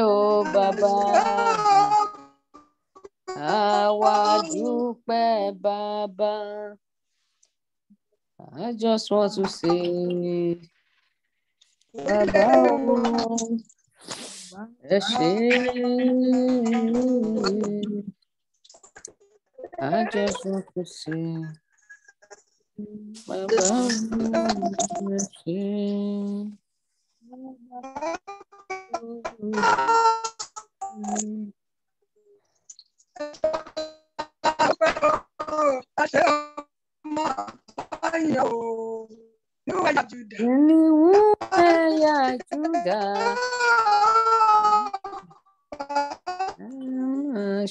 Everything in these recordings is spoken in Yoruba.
o bàbá, àwa dúpẹ́ bàbá. I just want to say, bàbá o, ẹ ṣé. I just want to say, bàbá o, ẹ ṣé. Kìnìún ẹ̀yà Júdà,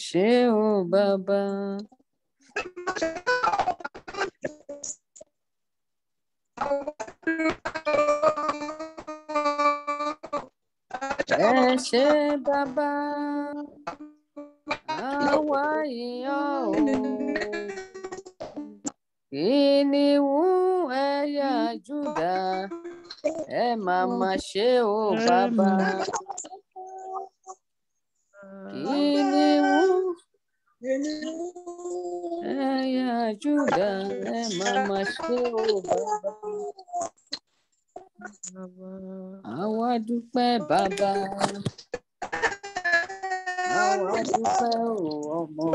ṣé o bàbá. Ẹ ṣé bàbá, àwa yìnyín o. Kìnìún ẹ̀yà Júdà, ẹ máa ṣé o bàbá. Kìnìún ẹ̀yà Júdà, ẹ máa ṣé o bàbá. Àwa dúpẹ́ bàbá, àwa dúpẹ́ o ọmọ,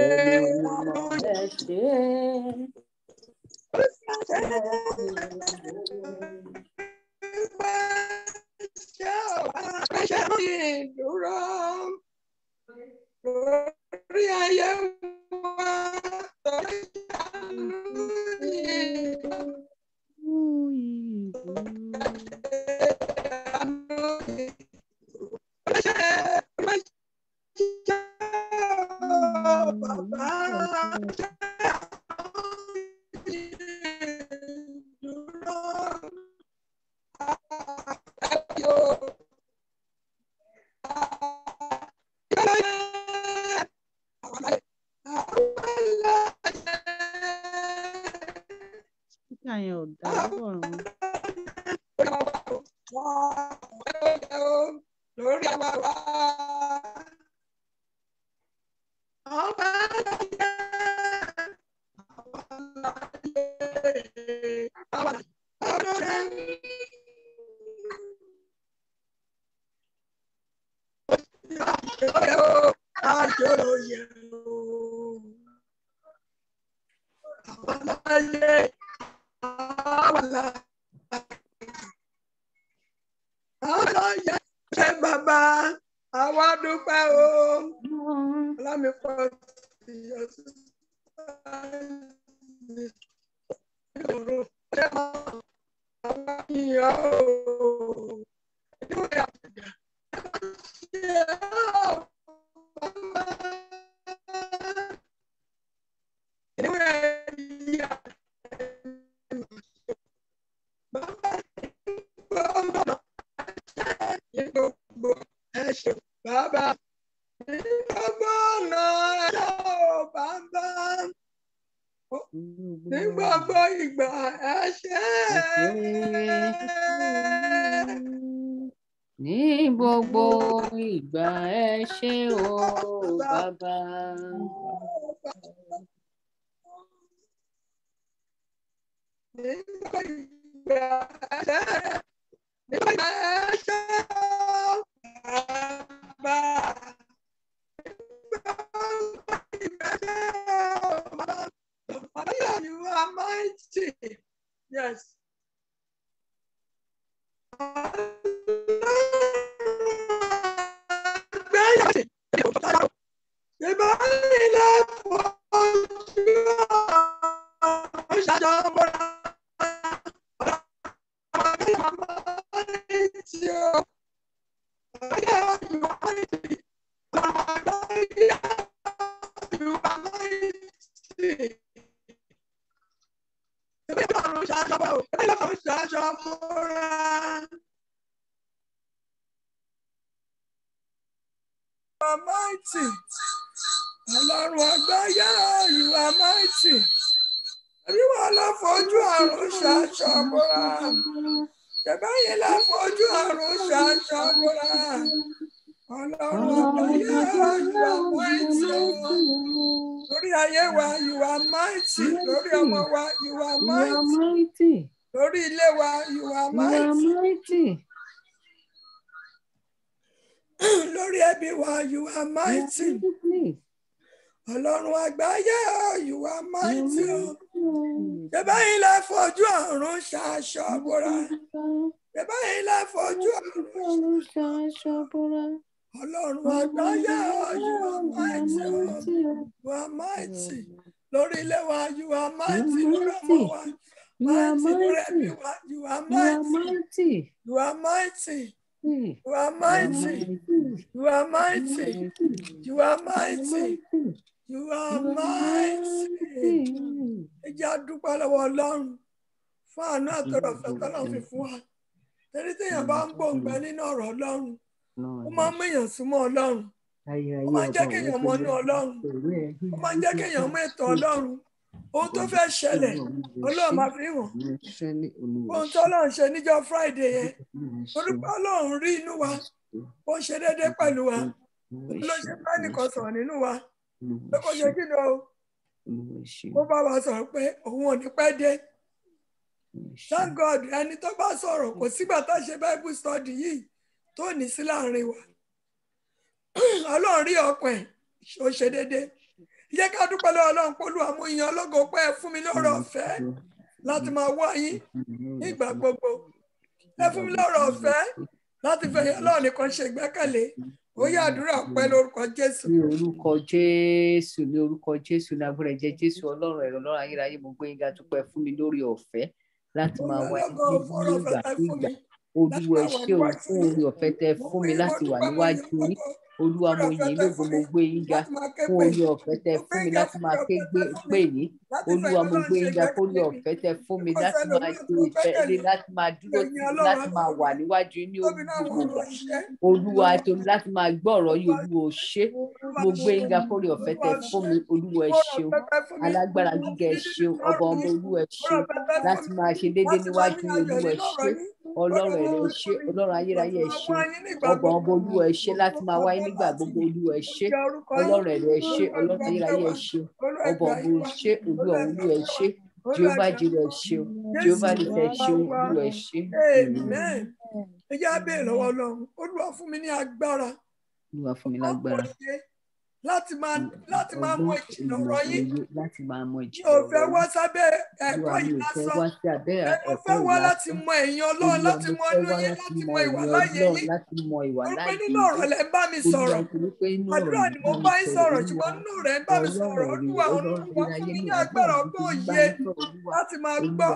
ẹni mímọ́ ẹ ṣé. Ní gbogbo ìgbà ẹ ṣé o bàbá. You are mighty. Yes. Mighty. Ọlọ́run àgbáyé, you are mighty. Àríwá aláfojú àrùn ṣàṣàbọ̀ra. Ṣẹ̀bẹ́yìn la fojú ọ̀run ṣaṣọ bora. Ọlọ́run àgbáyé, you are mighty o. Lórí ayé wa, you are mighty. Lórí ọmọ wa, you are mighty. Lórí ilé wa, you are mighty. Lórí ẹbí wa, you are mighty. Ọlọ́run àgbáyé, you are mighty o. Ṣẹ̀bẹ́yìn la fojú ọ̀run ṣaṣọ bora. Ṣẹ̀bẹ́yìn la fojú ọ̀run ṣaṣọ bora. Ọlọ́run àgbáyé, you are mighty o. You are mighty. Lórí ilé wa, you are mighty. Lórí ọmọ wa, mighty. Lórí ẹbí wa, you are mighty. You are mighty. You are mighty. You are mighty. You are mighty. You are mighty. Ẹ jẹ́ a dúpẹ́ lọ́wọ́ Ọlọ́run fún àánú àtọ̀rọ̀fẹ́ tọ́lọ́run fi fún wa. Torí téèyàn bá ń gbòǹgbẹ nínú ọ̀rọ̀ Ọlọ́run, ó máa ń méèyàn súnmọ́ Ọlọ́run. Ó máa ń jẹ́ kéèyàn mọ inú Ọlọ́run. Ó máa ń jẹ́ kéèyàn mọ ètò Ọlọ́run. Ohun tó fẹ́ ṣẹlẹ̀, Ọlọ́run máa fi hàn. Ohun tó Ọlọ́run ṣe níjọ́ Friday yẹn, orúkọ Ọlọ́run rí inú wa. Ó ṣe déédéé pẹ̀lú wa. Ló ṣe bá nìkan sọ̀rọ̀ nínú wa. Pé kò ṣe kí ni o? Ó bá wa sọ̀rọ̀ pé òun ò ní pẹ́ dé. Thank God, ẹni tó bá sọ̀rọ̀ kò sígbà tá a ṣe Bible study yìí tó ní sí láàrin wa. Ọlọ́run rí ọkàn ẹ̀, ó ṣe déédéé. Jẹ́ ká dúpẹ́ lọ́wọ́ Ọlọ́run pé Olúwa mú ìyìn ológo pé ẹ fún mi lọ́rọ̀ ọ̀fẹ́ láti máa wá yín nígbà gbogbo. Ẹ fún mi lọ́rọ̀ ọ̀fẹ́ láti fẹ̀yìn Ọlọ́run nìkan ṣe ìgbẹ́kẹ̀lé. Ó yá àdúrà pẹ́ lórúkọ Jésù. Ní orúkọ Jésù, ní orúkọ Jésù, ní agbára ẹ̀jẹ̀ Jésù, Ọlọ́run ẹ̀rọ Ọlọ́run ayérayé, mo gbé yín ga dúpẹ́ fún mi lórí ọ̀fẹ́ láti máa wá yín nígbàkúgbà. Olúwa ẹ ṣé o fún orí ọ̀fẹ́ tẹ́ fún mi láti wà níwájú yín. Olúwa mo yìn lógo, mo gbé yín ga fún orí ọ̀fẹ́ tẹ́ fún mi láti máa pè yín. Olúwa mo gbé yín ga fún orí ọ̀fẹ́ tẹ́ fún mi láti máa ṣe ìfẹ́ rí, láti máa dúró tì í, láti máa wà níwájú yín ní gbogbo. Olúwa torí láti máa gbọ́ ọ̀rọ̀ yìí, Olúwa ò ṣé. Mo gbé yín ga fún orí ọ̀fẹ́ tẹ́ fún mi. Olúwa ẹ ṣeun. Alágbára gíga ẹ ṣeun. Ọba ọmọ Olúwa ẹ ṣeun. Láti máa ṣe déédéé níwájú yín, Olúwa ẹ ṣé. Ọlọ́run ẹ̀rọ ẹ ṣé, Ọlọ́run ayérayé ẹ ṣé, ọba ọba Olúwa ẹ ṣé láti máa wáyé nígbà gbogbo. Olúwa ẹ ṣé, Ọlọ́run ẹ̀rọ ẹ ṣé, Ọlọ́run ayérayé ẹ ṣé, ọba ọba ẹ ṣé, Olúwa Olúwa ẹ ṣé, Jehovah Jireh ẹ ṣé, Jehovah Nissi ẹ ṣé, Olúwa ẹ ṣé. Ẹ jẹ́ á béèrè lọ́wọ́ Ọlọ́run, Olúwa fún mi ní agbára. Olúwa fún mi lágbára. Láti máa mọ ìjìnlẹ̀ ọ̀rọ̀ yín. Láti máa mọ ìjìnlẹ̀ ọ̀rọ̀ yín. Mi ò fẹ́ wá sábẹ́ ẹ̀kọ́ yìí lásán. Mo fẹ́ wá láti mọ ẹ̀yin Ọlọ́run, láti mọ inú yín, láti mọ ìwà láyé yín. Orúkọ nínú ọ̀rọ̀ lẹ̀ ń bá mi sọ̀rọ̀. Àdúrà ni mo bá yín sọ̀rọ̀, ṣùgbọ́n nínú rẹ̀ ń bá mi sọ̀rọ̀. Olúwa fún mi ní agbára ọgbọ́n òye láti máa gbọ́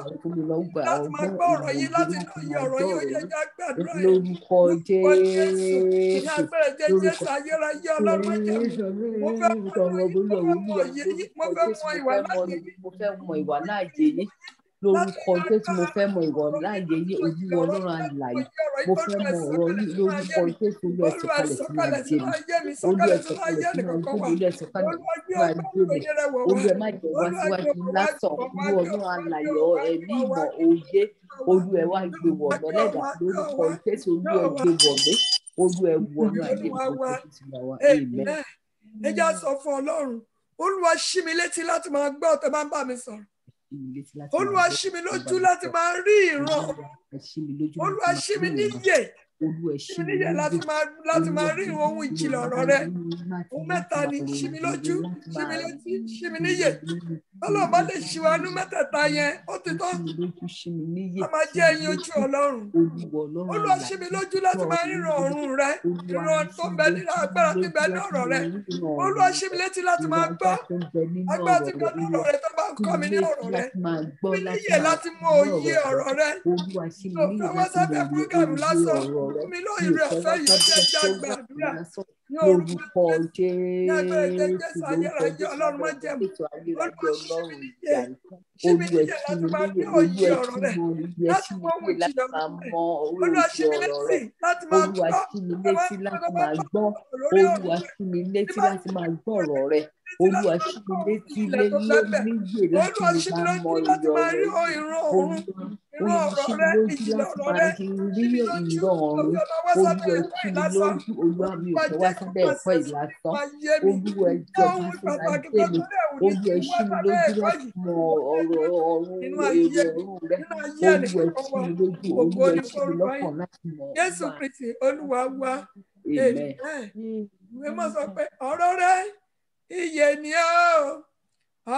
ọ̀rọ̀ yín, láti lóye ọ̀rọ̀ yín. Ó yẹ ká gbàdúrà yín. Lórúkọ Jésù. Ní agbára Jésù ayérayé Ọlọ́run jẹ́. Mo fẹ́ mọ ìwà láàyè yín. Lórúkọ Jésù, mo fẹ́ mọ ìwà láàyè yín. Olúwa Ọlọ́run alààyè, mo fẹ́ mọ ọ̀rọ̀ yín. Lórúkọ Jésù, Olú ẹ sọ̀kalẹ̀ sínú ayé mi. Olú ẹ sọ̀kalẹ̀ sínú ayé mi. Olú ẹ sọ̀kalẹ̀ sínú ayé mi. Olú ẹ má jẹ́ wá síwájú lásán. Olú Ọlọ́run alààyè, ẹ̀mí ìmọ̀ òye. Olú ẹ wá gbé wọ̀ lọ́lẹ́dà. Lórúkọ Jésù, Olú ẹ gbé wọ̀ mí. Olú ẹ wọ̀ ní ayé mi. Amen. Ẹ jẹ́ á sọ fún Ọlọ́run, Olúwa ṣí mi létí láti máa gbọ́ ọ̀tẹ̀ máa ń bá mi sọ̀rọ̀. Olúwa ṣí mi lójú láti máa rí ìran. Olúwa ṣí mi níyè. Ṣí mi níyè láti máa rí ohun ìjìnlẹ̀ ọ̀rọ̀ rẹ. Ohun mẹ́ta ni ṣí mi lójú, ṣí mi létí, ṣí mi níyè. Ọlọ́run bá lè ṣí wa nú mẹ́tẹ̀ẹ̀ta yẹn, ó ti tán. A máa jẹ́ ẹyin ojú Ọlọ́run. Olúwa ṣí mi lójú láti máa ríran ọ̀run rẹ. Ìran tó ń bẹ nínú agbára tí ń bẹ ní ọ̀rọ̀ rẹ. Olúwa ṣí mi létí láti máa gbọ́ agbára tí ń bẹ ní ọ̀rọ̀ rẹ tó bá ń kọ́ mi ní ọ̀rọ̀ rẹ. Mi níyè láti mọ òye ọ̀rọ̀ rẹ. Òfin wá sábẹ́ púrógàmù lásán. Mi lóyún rẹ̀ fẹ́ yìí ó jẹ́ ìjà gbàdúrà. Lórúkọ Jésù. Ní agbára Jésù ayérayé Ọlọ́run má jẹ́ mi. Olúwa ṣí mi níyè. Ṣí mi níyè láti máa ní òye ọ̀rọ̀ rẹ. Láti mọ ohun ìjìnlẹ̀ ọ̀rọ̀ rẹ. Olúwa ṣí mi létí láti máa gbọ́. Olúwa ṣí mi létí láti máa gbọ́. Olúwa ṣí mi létí láti máa gbọ́ ọ̀rọ̀ rẹ. Olúwa ṣí mi létí níyè láti lè máa mọ iyọ̀ rẹ̀. Olúwa ṣí mi lójú láti máa rí ìrọ̀ ọ̀run. Olúwa ṣí mi lójú. Olúwa mi ò fẹ́ wá sábẹ́ ẹ̀kọ́ ìlàsán. Olúwa jọba sínú ayé mi. Olúwa ṣí mi lójú láti mọ ọ̀rọ̀ ọ̀run, èrò ọ̀run rẹ̀. Olúwa ṣí mi lójú. Olúwa ṣí mi lọ́kàn láti mọ̀. Jésù Kristi Olúwa wa. Amen. Ìwé mọ́ sọ pé ọ̀rọ̀ rẹ̀ ìyè ni ó.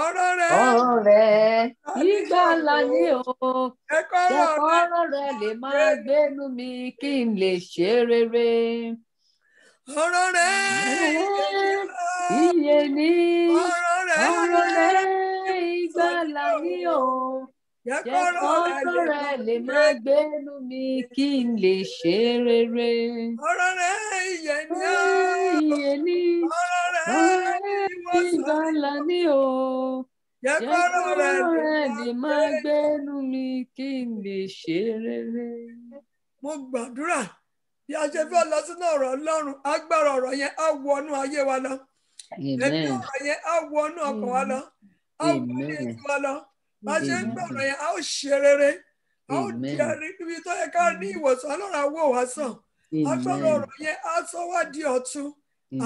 Ọ̀rọ̀ rẹ̀ ìgbàlà ni ó. Ọ̀rọ̀ rẹ̀ lè máa gbénú mi kí n lè ṣe rere. Ọ̀rọ̀ rẹ̀ ìyè ni. Ọ̀rọ̀ rẹ̀ ìgbàlà ni ó. Ọ̀rọ̀ rẹ̀ lè máa gbénú mi kí n lè ṣe rere. Ọ̀rọ̀ rẹ̀ ìyè ni ó. Ìyè ni. Ọ̀rọ̀ rẹ̀ ìgbàlà ni ó. Ọ̀rọ̀ rẹ̀ lè máa gbénú mi kí n lè ṣe rere. Mo gbàdúrà bí a ṣe fẹ́ lọ sínú ọ̀rọ̀ Ọlọ́run, agbára ọ̀rọ̀ yẹn á wọnú ayé wa lọ. Ẹ̀mí ọ̀rọ̀ yẹn á wọnú ọkàn wa lọ. Á wọnú ètò wa lọ. Bá a ṣe ń gbọ́ ọ̀rọ̀ yẹn, a ó ṣe rere. A ó di ẹ̀rí níbi tó yẹ ká ní ìwòsàn Ọlọ́run á wò wá sàn. Agbára ọ̀rọ̀ yẹn á sọ wá di ọ̀tun.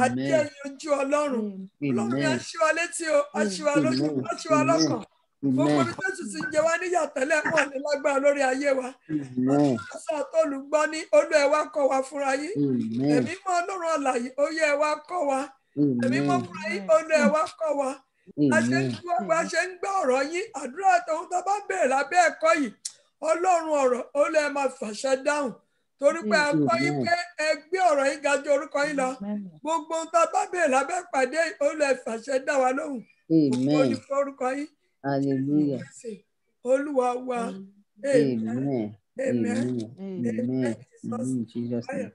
Àti ẹ̀yìn ojú Ọlọ́run. Ọlọ́run yẹn á ṣí wa létí o, á ṣí wa lójú, á ṣí wa lọ́kàn. Gbogbo ibi tó sì ti ń jẹ wá níyà tẹ́lẹ̀ wọ́n ní lágbára lórí ayé wa. Ọ̀sán tó olùgbọ́ ní Olú ẹ wá kọ́ wa fúnra yín. Ẹ̀mí mọ́ Ọlọ́run àlàyé ó yẹ ẹ wá kọ́ wa. Ẹ̀mí mọ́ fúnra yín Olú ẹ wá kọ́ wa. A ṣe ń gbọ́ ọ̀rọ̀ yín, àdúrà tòun tó bá bẹ̀rẹ̀ lábẹ́ ẹ̀kọ́ yìí. Ọlọ́run ọ̀rọ̀ Olú ẹ máa fàṣẹ dáhùn. Torí pé a kọ́ yín pé ẹ gbé ọ̀rọ̀ yín ga ju orúkọ yín lọ. Gbogbo ohun tó bá bẹ̀rẹ̀ lábẹ́ pàdé Olú ẹ fàṣẹ dá wa lóhùn. Gbogbo ní orúkọ yín. Hallelujah. Olúwa wa. Amen. Amen. Amen. In Jesus' name.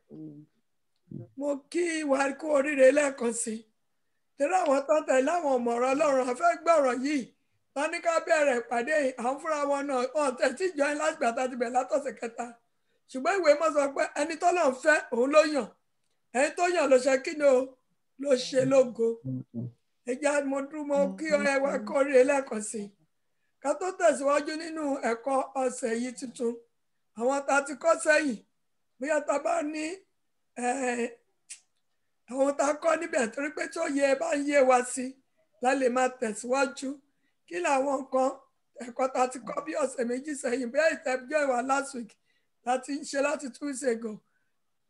Mo kí wa kú oríire lẹ́ẹ̀kan sí i. Torí àwọn tó ń tẹ̀lé àwọn ọmọ ọ̀rọ̀ Ọlọ́run a fẹ́ gbọ́ ọ̀rọ̀ yìí. Wọ́n ní ká bẹ̀rẹ̀ ìpàdé yìí. À ń fúnra wọn náà. Wọ́n tẹ̀ tí ìjọ yín láti gbàtà ti bẹ̀rẹ̀ látọ̀sẹ̀ kẹta. Ṣùgbọ́n ìwé mọ́ sọ pé ẹni tó lọ́n fẹ́ òun ló yàn. Ẹni tó yàn ló ṣe kí ni o ló ṣe lógo. Ẹja mo dúró mo kí ẹ wá kú oríire lẹ́ẹ̀kan sí i. Ká tó tẹ̀síwájú nínú ẹ̀kọ́ ọ̀sẹ̀ yìí tuntun. Àwọn tá a ti kọ́ sẹ́yìn. Bóyá tá a bá ní àwọn tá a kọ́ níbẹ̀ torí pé tó yẹ bá ń yé wa sí la lè máa tẹ̀síwájú. Kí làwọn nǹkan ẹ̀kọ́ tá a ti kọ́ bí ọ̀sẹ̀ méjì sẹ́yìn bẹ́ẹ̀ ìtẹ́jọ́ ìwà last week láti ń ṣe láti 2 weeks ago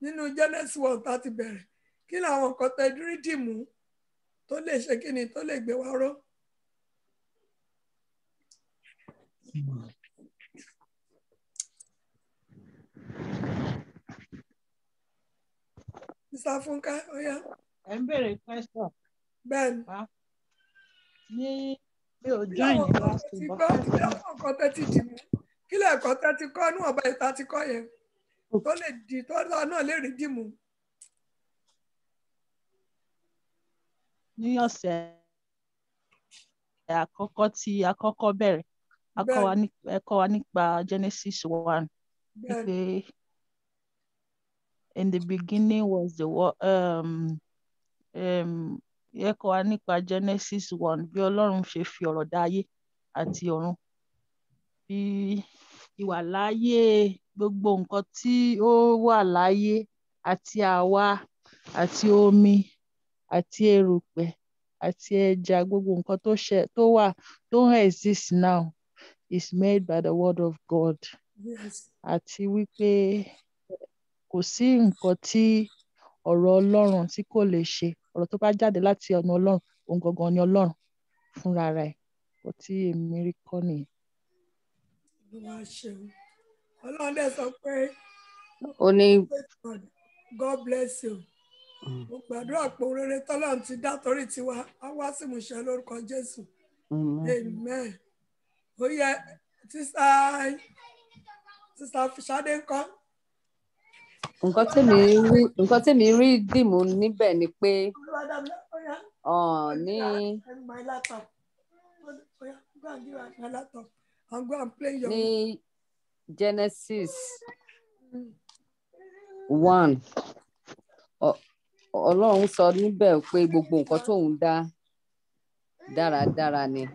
nínú Genesis 1 tá a ti bẹ̀rẹ̀. Kí làwọn nǹkan tẹ dúrí dìmú tó lè ṣe kí ni tó lè gbé wa ró. Mr. Funke, oya. Ẹ ń béèrè question. Bẹ́ẹ̀ni. Ní mi ò join ní last week. Kí làwọn nǹkan tẹ́ ti dìmú? Kí lẹ̀kọ́ tẹ́ ti kọ́ níwọ̀n bá ìta ti kọ́ yẹn? Tó lè di tó náà lè rí dìmú. Ní ọ̀sẹ̀ àkọ́kọ́ tí a kọ́kọ́ bẹ̀rẹ̀, ẹ kọ́ wa nípa Genesis 1. Pé in the beginning was the word. Ẹ kọ́ wa nípa Genesis 1 bí Ọlọ́run ṣe fi ọ̀rọ̀ dá ayé àti ọ̀run. Bí ìwàláyé gbogbo nǹkan tí ó wà láyé àti àwa àti omi àti erùpẹ̀ àti ẹja gbogbo nǹkan tó wà tó exist now is made by the word of God. Àti wípé kò sí nǹkan tí ọ̀rọ̀ Ọlọ́run tí kò lè ṣe. Ọ̀rọ̀ tó bá jáde láti ọ̀nà Ọlọ́run òun gangan ni Ọlọ́run fúnra rẹ̀. Kò tí èmi rí kọ́ nìyẹn. Ọlọ́run dẹ̀ sọ pé ó ní God bless you. Mo gbàdúrà pé rere tọ́lọ́run ti dá torí tiwa á wá sí ìmúṣẹ lórúkọ Jésù. Amen. Ó yẹ sísá Ṣadé ńkọ́. Nǹkan tèmi rí dìmú níbẹ̀ ni pé ní Genesis 1 Ọlọ́run sọ níbẹ̀ pé gbogbo nǹkan tóun dá dáradára ni.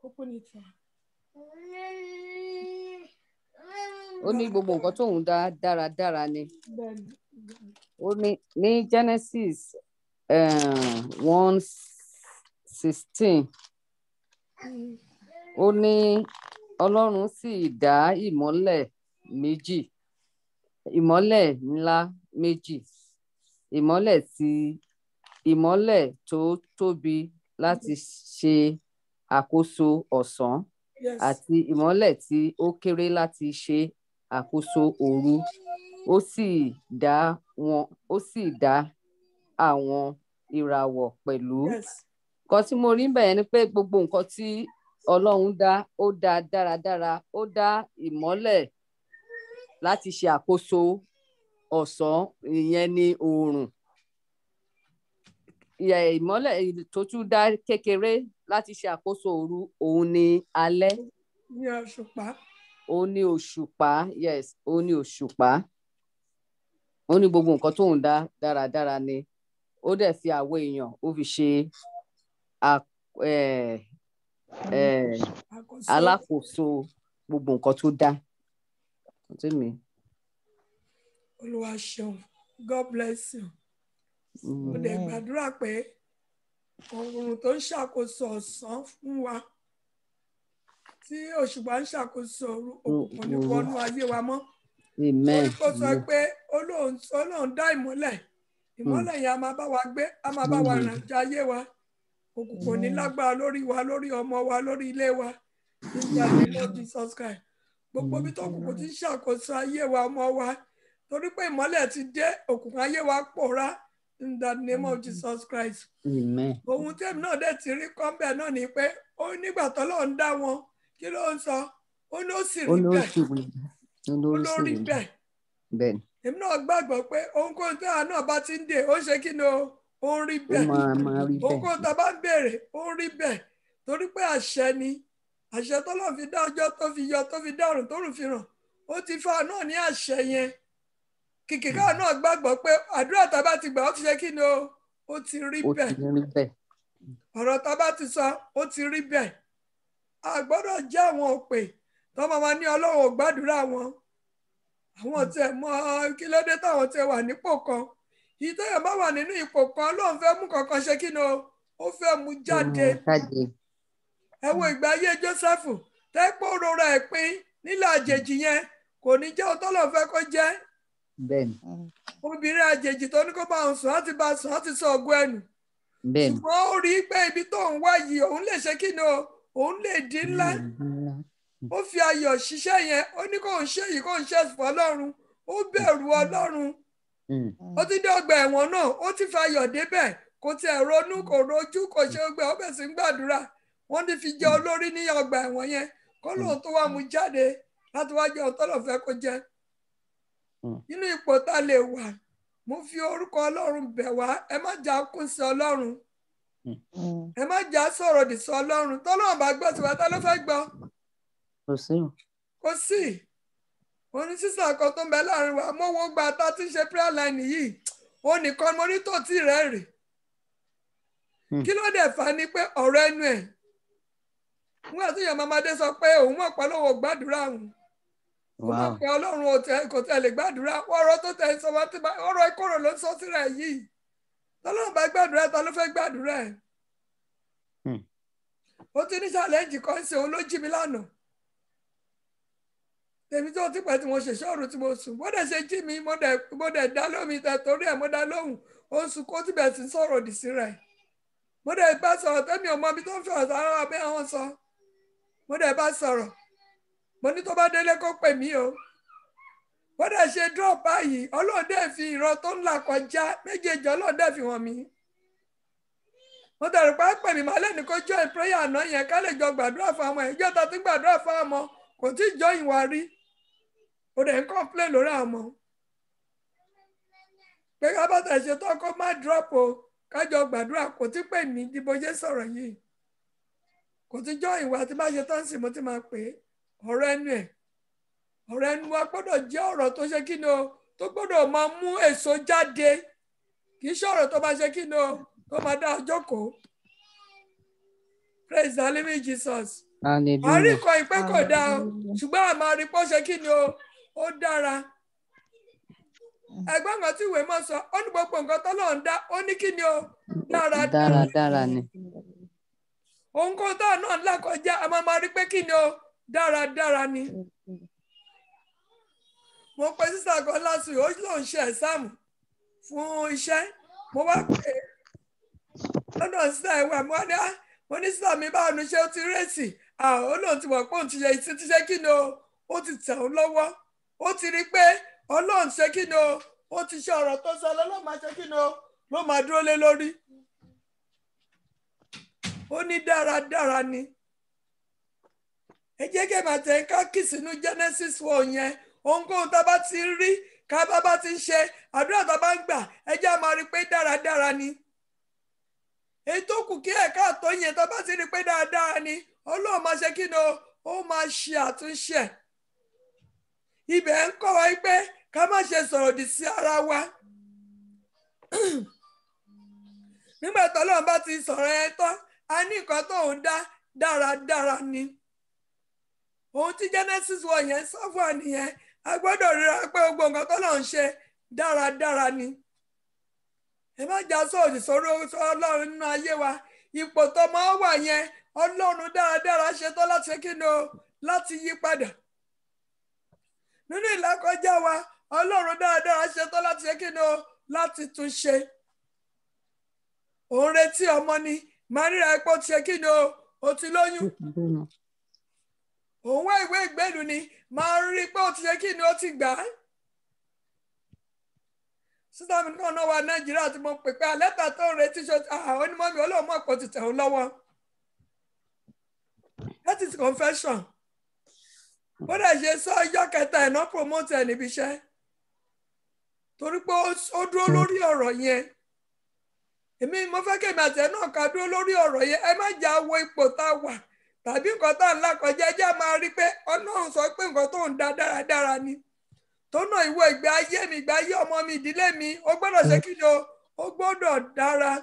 Open it for. Ó ní gbogbo nǹkan tóun dá dáradára ni. Then, Ó ní Genesis 1:16 ó ní Ọlọ́run sì dá ìmọ́lẹ̀ méjì, ìmọ́lẹ̀ ńlá méjì, ìmọ́lẹ̀ tó tóbi láti ṣe àkóso ọ̀sán yes. àti ìmọ́lẹ̀ tí ó kéré láti ṣe àkóso òru. Ó sì dá àwọn ìràwọ̀ pẹ̀lú. Yes. Nǹkan tí mo rí bẹ́ẹ̀ ni pé gbogbo nǹkan tí Ọlọ́run dá, ó dá dáradára. Ó dá ìmọ́lẹ̀ láti ṣe àkóso ọ̀sán, ìyẹn ni oòrùn. Ìmọ́lẹ̀ tó tún dá kékeré láti ṣe àkóso òru, òun ni alẹ́. Ní òṣùpá. Ó ní òṣùpá, yes, ó ní òṣùpá. Ó ní gbogbo nǹkan tóun dá dáradára ni. Ó dẹ̀ fi àwọn èèyàn, ó fi ṣe alákòóso gbogbo nǹkan tó dá. Olúwa ṣeun. God bless you. Mo dẹ̀ gbàdúrà pé oòrùn tó ń ṣàkóso ọ̀sán fún wa, tí òṣùpá ń ṣàkóso òkùnkùn ní wọnú ayé wa mọ́. Amen. Ó sọ pé Ọlọ́run dá ìmọ́lẹ̀. Ìmọ́lẹ̀ yẹn a máa bá wa gbé, a máa bá wa rìn jẹ ayé wa. Òkùnkùn ní lágbára lórí wa, lórí ọmọ wa, lórí ilé wa. In the name of Jesus Christ. Gbogbo bí tó òkùnkùn ti ń ṣàkóso ayé wa, ọmọ wa, torí pé ìmọ́lẹ̀ ti dé, òkùnkùn ayé wa pòórá. In the name of Jesus Christ. Amen. Ohun tẹ́mi náà dẹ̀ ti rí kọ́ńbẹ̀ náà ni pé ó nígbà t'Ọlọ́run dá wọn, kí ló ń sọ? Ó ní ó sì rí bẹ́ẹ̀. Ó ló rí bẹ́ẹ̀. Bẹ́ẹ̀ni. Èmi náà gbàgbọ́ pé ohunkóhun tí àwọn náà bá ti ń dè, ó ṣe kí ni ó ń rí bẹ́ẹ̀. Ohunkóhun tá a bá ń béèrè, ó ń rí bẹ́ẹ̀. Torí pé àṣẹ ni. Àṣẹ t'Ọlọ́run fi dá ọjọ́, tó fi yọ, tó fi dá ọ̀run, tó rùn fi ràn. Ó ti fún àwọn náà ní àṣẹ yẹn. Kìkì káwọn náà gbàgbọ́ pé àdúrà tá a bá ti gbà, ó ti ṣe kí ni ó ti rí bẹ́ẹ̀. Ọ̀rọ̀ tá a bá ti sọ, ó ti rí bẹ́ẹ̀. A gbọ́dọ̀ jẹ́ àwọn òpè tó máa ní Ọlọ́run ò gbàdúrà wọn. Àwọn tí ẹ mọ kí ló dé táwọn tí ẹ wà nípò kan. Ìtẹ́yẹ̀ bá wà nínú ipò kan, Ọlọ́run fẹ́ mú kankan ṣe kí ni ó fẹ́ mú jáde. Ẹ wo ìgbà ayé Jósẹ́fù, tẹ́pọ̀ rọra ẹ̀ pín nílẹ̀ àjèjì yẹn, kò ní jẹ́ ohun t'Ọlọ́run fẹ́ kó jẹ́. Bẹ́ẹ̀ni. Obìnrin àjèjì tó ní kó bá òun sùn, á ti bá sùn, á ti sọ ògùn ẹnu. Bẹ́ẹ̀ni. Ṣùgbọ́n ó rí pé ibi tó ń wá yìí, òun lè ṣe kí ni òun lè dín ńlá. Ó fi ayọ̀ ṣiṣẹ́ yẹn, ó ní kó ń ṣe yìí, kó ń ṣe fún Ọlọ́run. Ó bẹ̀rù Ọlọ́run. Ó ti dé ọgbà ẹ̀wọ̀n náà, ó ti fi ayọ̀ débẹ̀. Kò tiẹ̀ ronú, kò rojú, kò ṣe gbẹ, ó bẹ̀ sí ń gbàdúrà. Wọ́n ti fi jẹ olórí ní ọgbà ẹ̀wọ̀n yẹn, kó lóun tó wá mú jáde láti wá jẹ ohun t'Ọlọ́run fẹ́ kó jẹ́. Nínú ipò tá a lè wà, mo fi orúkọ Ọlọ́run bẹ̀ wá, ẹ má jà kún sí Ọlọ́run. Ẹ má jà sọ̀rọ̀ dì sí Ọlọ́run. T'Ọlọ́run bá gbọ́ tiwa, ta ló fẹ́ gbọ́? Kò sí. Mo ní sísà kan tó ń bẹ láàrin wa, mo wo gba tá a ti ń ṣe prayer line yìí, ó nìkan mo ní tòtí rẹ̀ rè. Kí ló dẹ̀ fà ní pé ọ̀rọ̀ ẹnu ẹ̀? Nígbà tí ìyá Mamadé sọ pé òun mọ̀ pé Ọlọ́run ò gbàdúrà òun. Ó pé Ọlọ́run kò tẹ̀ lè gbàdúrà. Ọ̀rọ̀ tó tẹ̀ sọ wá ti bá ọ̀rọ̀ ìkorò ló ń sọ síra yìí. T'Ọlọ́run bá gbàdúrà, ta ló fẹ́ gbàdúrà ẹ̀? Ó ti ní challenge kan ṣe, òun ló jí mi lánàá. Tèmi tó ti pẹ́ tí mo ṣèṣọ́ ọ̀run tí mo sùn. Bó dẹ̀ ṣe jí mi, mo dẹ̀ dá lóhùn mi tẹ̀ torí ẹ̀ mo dá lóhùn. Ó ń sunkún, ó ti bẹ̀ sí sọ̀rọ̀ òdì sí rẹ̀. Mo dẹ̀ bá sọ̀rọ̀ tẹ́mi ò mọ ibi tó ń fi ọ̀sán ara abẹ́ àwọn sọ. Mo dẹ̀ bá sọ̀rọ̀. Mo ní tó bá délé kó pè mí o. Bó dẹ̀ ṣe drop báyìí, Ọlọ́run dẹ̀ fi ìran tó ń là kọjá méjèèjì, Ọlọ́run dẹ̀ fi hàn mí. Mo dẹ̀ rò pé pè mí màá lẹ́nu kó join prayer àná yẹn ká lè jọ gbàdúrà fún ọmọ ẹ̀. Ìjọ́ ta ti gbàdúrà fún ọmọ kò tí ì join wa rí. Ó dẹ̀ ń complain lórí àwọn ọmọ. Pé ká bá tẹ̀ ṣe tán kó má drop o, ká jọ gbàdúrà, kò tí pè mí di bó ṣe sọ̀rọ̀ yìí. Kò tí join wa, tí bá ṣe tán sí mo ti máa pè é. Ọ̀rọ̀ ẹnu ẹ̀. Ọ̀rọ̀ ẹnu wa gbọ́dọ̀ jẹ́ ọ̀rọ̀ tó ṣe kí ni o, tó gbọ́dọ̀ máa mú èso jáde. Kì í ṣe ọ̀rọ̀ tó máa ṣe kí ni o, tó máa dá ọjọ́ kó. Praise the living Jesus. Hallelujah. Àríkọ ìpẹ́ kò dáa o, ṣùgbọ́n àmọ́ àrípọ̀ ṣe kí ni o, ó dára. Ẹgbọ́n kan tí ìwé mọ́ sọ, ó ní gbogbo nǹkan tọ́lọ́run dá, ó ní kí ni o, Dáradára ni. Ohun kan táwọn náà ńlá kọjá, a máa rí pé kí ni o, dáradára ni. Mo pe sísá kan lásù yìí, ó lóun ṣe ẹ̀sáàmù fún iṣẹ́. Mo wá pé lọ́dọ̀ sísá ìwà mo ní sísá mi báwo ni ṣé ó ti rèsì? Ó lóun ti mọ̀ pé òun ti ṣe kí ni o, ó ti tẹ̀ ọ́ lọ́wọ́. Ó ti rí pé Ọlọ́run ṣe kí ni o, ó ti ṣe ọ̀rọ̀ tó sọ lọ́lọ́ máa ṣe kí ni o, ló máa dúró lé lórí. Ó ní dáradára ni. Ẹ jẹ́ kí ẹ máa tẹ̀ ká kì sínú Genesis 1 yẹn. Ohunkóhun tá a bá ti rí, ká bá ti ń ṣe, àdúrà tá a bá ń gbà, ẹ jẹ́ a máa rí pé dáradára ni. Èyí tó kù kí ẹ̀ka àtọ́ yẹn tá a bá ti rí pé dáradára ni, Ọlọ́run máa ṣe kí ni o, ó máa ṣe àtúnṣe. Ibẹ̀ ń kọ́ wa pé ká má ṣe sọ̀rọ̀ òdì sí ara wa. Nígbà tí Ọlọ́run bá ti sọ̀rọ̀ ẹ tán, a ní nǹkan tó ń dá dáradára ni. Ohun tí Genesis 1 yẹn sọ fún wa nìyẹn, a gbọ́dọ̀ ríra pé gbogbo nǹkan tó lọ́n ṣe dáradára ni. Ẹ má já sóòdì sórí Ọlọ́run nínú ayé wa. Ipò tó máa wà yẹn, Ọlọ́run dáradára ṣetán láti ṣe kí ni o, láti yí padà. Nínú ìlàkọjá wa, Ọlọ́run dáradára ṣetán láti ṣe kí ni o, láti tún ṣe. Òun retí ọmọ ni, máa ríra pé ó ti ṣe kí ni o, ó ti lóyún. Òun wá ìwé ìgbélú ni, máa rí pé ó ti ṣe kí ni ó ti gbà á. Sísá mi náà wà Nàìjíríà tí mo pè pé lẹ́tà tó ń retí ṣe onímọ̀ mi Ọlọ́run mọ̀ pé ó ti tẹ̀ ọ́ lọ́wọ́. That is confession. Bó dẹ̀ ṣe sọ ọjọ́ kẹta ẹ̀ náà promote ẹ̀ níbi iṣẹ́. Torí pé ó dúró lórí ọ̀rọ̀ yẹn. Èmi mo fẹ́ kí èmi àti ẹ̀ náà ká dúró lórí ọ̀rọ̀ yẹn. Ẹ má jà wo ipò tá a wà tàbí nǹkan tá a ń là kọjá, ẹ jẹ́ máa rí pé Ọlọ́run sọ pé nǹkan tó ń dá dáradára ni. Tónà ìwọ ìgbé ayé mi, ìgbé ayé ọmọ mi, ìdílé mi, ó gbọ́dọ̀ ṣe kí ni o, ó gbọ́dọ̀ dára.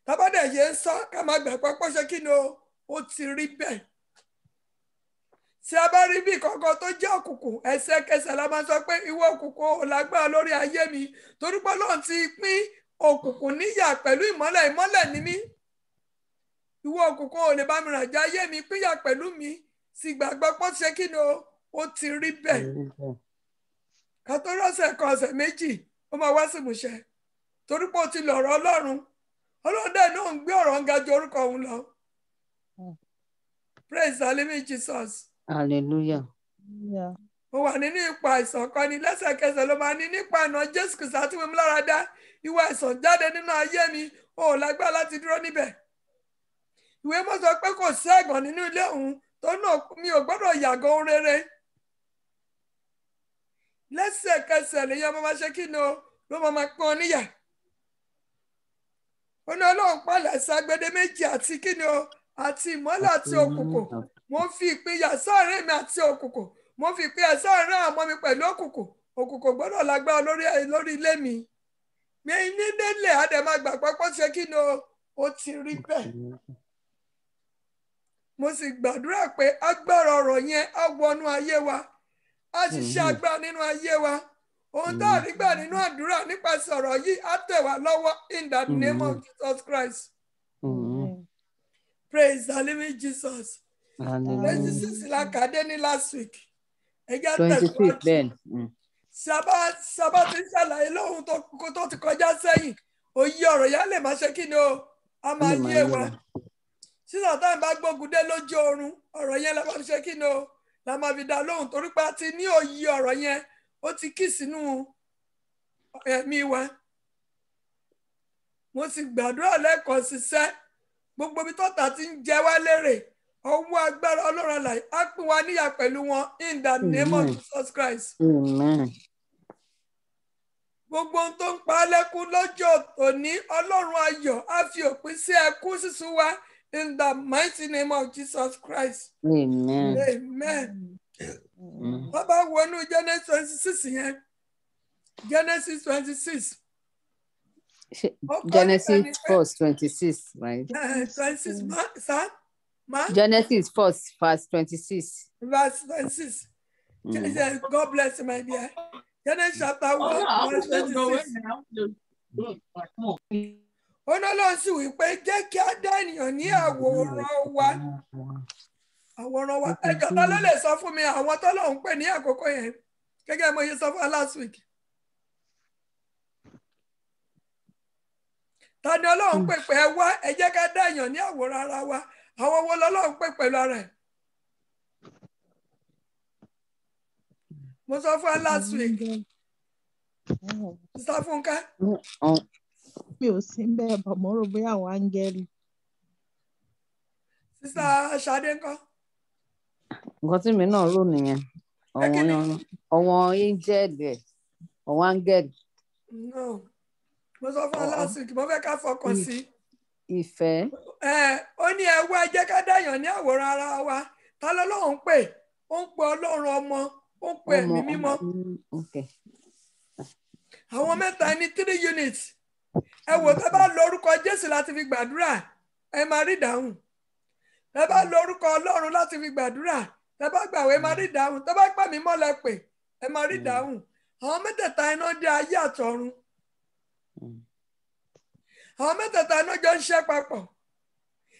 Tábàdẹ̀ ṣe ń sọ ká máa gbà pọ́pọ́ ṣe kí ni o, ó ti rí bẹ́ẹ̀. Tí a bá rí bí kankan tó jẹ́ òkùnkùn, ẹsẹ̀kẹsẹ̀ la máa sọ pé ìwọ òkùnkùn ò lágbára lórí ayé mi, torí pé Ọlọ́run ti pín òkùnkùn níyà pẹ̀lú ìmọ́lẹ̀, ìmọ́lẹ̀ ni mí. Ìwọ òkùnkùn ò lè bá mi ràjà ayé mi, pínyà pẹ̀lú mi, sì gbàgbọ́ pọ́ ṣe kí ni o, ó ti rí bẹ́ẹ̀. Ká tó rọ́ṣẹ̀ kan ọ̀sẹ̀ méjì, ó máa wá sí ìmúṣẹ. Torí pé ó ti lọ̀rọ̀ Ọlọ́run. Ọlọ́run dẹ̀ náà ń gbé ọ̀rọ̀ ń ga ju orúkọ òun lọ. Praise the living Jesus. Hallelujah. Mo wà nínú ipò àìsàn kan ní lẹ́sẹ̀kẹsẹ̀ ló máa ní nípa ìnà Jésù Kristi àti mímú lára dá. Ìwọ àìsàn jáde nínú ayé mi, o ò lágbára láti dúró níbẹ̀. Ìwé mọ́ sọ pé kò sí ẹ̀gàn nínú ilé òun, tó náà mi ò gbọ́dọ̀ yàgò ohun rere. Lẹ́sẹ̀kẹsẹ̀ lèyàn máa ṣe kí ni o, ló máa pín ọ níyà. Ó ní Ọlọ́run pàlẹ́ ságbédé méjì àti kí ni o, àti ìmọ́lẹ̀ àti òkùnkùn. Mo fi ìpínyà sáàrin mi àti òkùnkùn. Mo fi ìpínyà sáàrin àmọ́ mi pẹ̀lú òkùnkùn. Òkùnkùn gbọ́dọ̀ lágbára lórí ilé mi. Mi ní nílé àdèmá gbàgbọ́ pọ́ ṣe kí ni o, ó ti rí bẹ́ẹ̀. Mo sì gbàdúrà pé agbára ọ̀rọ̀ yẹn á wọnú ayé wa. Á ṣiṣẹ́ agbára nínú ayé wa. Ohun tá a rí gbà nínú àdúrà nípasẹ̀ ọ̀rọ̀ yìí á tẹ̀ wá lọ́wọ́ in the name of Jesus Christ. Praise the living Jesus. 26 la kàdé ní last week. Ẹjẹ́ tẹ̀síwájú. Sábà ti ṣàlàyé lóhun tó ti kọjá sẹ́yìn. Òye ọ̀rọ̀ yẹn lè máa ṣe kí ni o, a máa yé wa. Sísà táwọn bá gbógun dé lójú oorun, ọ̀rọ̀ yẹn la máa fi ṣe kí ni o, la máa fi dá lóhùn torí pé a ti ní òye ọ̀rọ̀ yẹn, ó ti kì sínú ẹ̀mí wa. Mo sì gbàdúrà lẹ́ẹ̀kan ṣiṣẹ́, gbogbo ibi tọ́ta ti ń jẹ wá lérè, ọwọ́ agbára Ọlọ́run àlàyé á pín wa níyà pẹ̀lú wọn in the name of Jesus Christ. Gbogbo ohun tó ń pa á lẹ́kún lọ́jọ́ òní, Ọlọ́run ayọ̀ á fi òpin sí ẹkún sísun wa in the mighty name of Jesus Christ. Amen. Amen. Wọ́n bá wọnú Genesis 26 yẹn. Genesis 26. Genesis 4:26, right? 26, Genesis 4, verse 26. verse 26. God bless you, my dear. Genesis chapter 1, verse 26. Ó ní Ọlọ́run sì wí pé jẹ́ kí á dá ènìyàn ní àwòrán wa. Àwòrán wa. Ẹjọ́ ta ló lè sọ fún mi àwọn tọ́lọ́run pè ní àkókò yẹn? Gẹ́gẹ́ mo ṣe sọ fún wa last week. Ta ni Ọlọ́run pè pé ẹ wá ẹ jẹ́ ká dá èèyàn ní àwòrán ara wa? Àwọn wo lọ́lọ́run pè pẹ̀lú ara ẹ̀? Mo sọ fún wa last week. Sọ fún ká. Mi ò sí bẹ́ẹ̀ bọ̀ mo rò bóyá àwọn áńgẹ́lì. Sísá Ṣadé ńkọ́? Nǹkan tí mi náà rò nìyẹn. Àwọn angel, àwọn áńgẹ́lì. No. Mo sọ fún wa last week, mo fẹ́ ká fọkàn sí. Ìfẹ́. Ó ní ẹ wá ẹ jẹ́ ká dáyàn ní àwòrán ara wa. Ta lọ́lọ́run pè? Ó ń pe Ọlọ́run ọmọ, ó ń pe ẹ̀mí mímọ́. Àwọn mẹ́ta ní 3 units. Ẹ wò tẹ́ bá lo orúkọ Jésù láti fi gbàdúrà, ẹ máa rí ìdáhùn. Tẹ́ bá lo orúkọ Ọlọ́run láti fi gbàdúrà, tẹ́ bá gbàwé ẹ máa rí ìdáhùn. Tẹ́ bá pè mí mọ́lẹ̀ pè, ẹ máa rí ìdáhùn. Àwọn mẹ́tẹ̀ẹ̀ta iná dé ayé àtọ̀run. Àwọn mẹ́tẹ̀ẹ̀ta iná jọ ń ṣe papọ̀.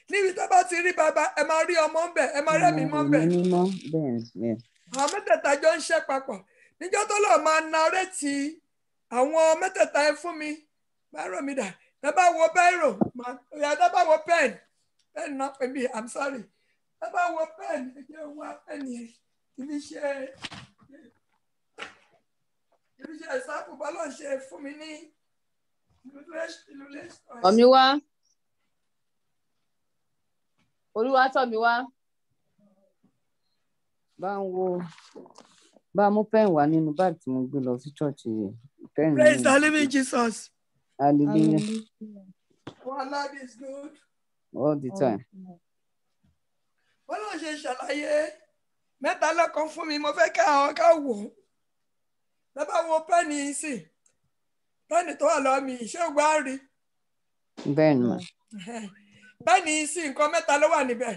Níbi tẹ́ bá ti rí bàbá, ẹ máa rí ọmọ ń bẹ̀, ẹ máa rí ẹ̀mí mọ́ ń bẹ̀. Àwọn mẹ́tẹ̀ẹ̀ta jọ ń ṣe papọ̀. Níjọ́ tó lọ́ọ́ máa narẹ́tì àwọn mẹ́tẹ̀ẹ̀ta ẹ fún mi. Báírò mi dà. Tẹ́ bá wo báírò, tẹ́ bá wo pen náà pè mí, I'm sorry. Tẹ́ bá wo pen, ẹ jẹ́ wá pen yẹn. Ibi iṣẹ́ ìsáàpù bọ́lọ̀ ń ṣe fún mi ní ọ̀mí wá. Olúwa tọ̀ mí wá. Bá mú pẹ́ẹ̀n wá nínú báàgì tí mo gbé lọ sí ṣọ́ọ̀ṣì yìí. Praise the living Jesus. Hallelujah. Our Lord is good. All the time. Wọ́n lọ ṣe ṣàlàyé mẹ́ta lọ́kàn fún mi, mo fẹ́ ká àwọn ká wò ó. Lọ́ba wo pẹ́ẹ̀nì yìí sí. Pẹ́ẹ̀nì tó wà lọ́wọ́ mi, ṣé o gbá rí? Bẹ́ẹ̀ ni mà. Pẹ́ẹ̀nì yìí sí nǹkan mẹ́ta ló wà níbẹ̀.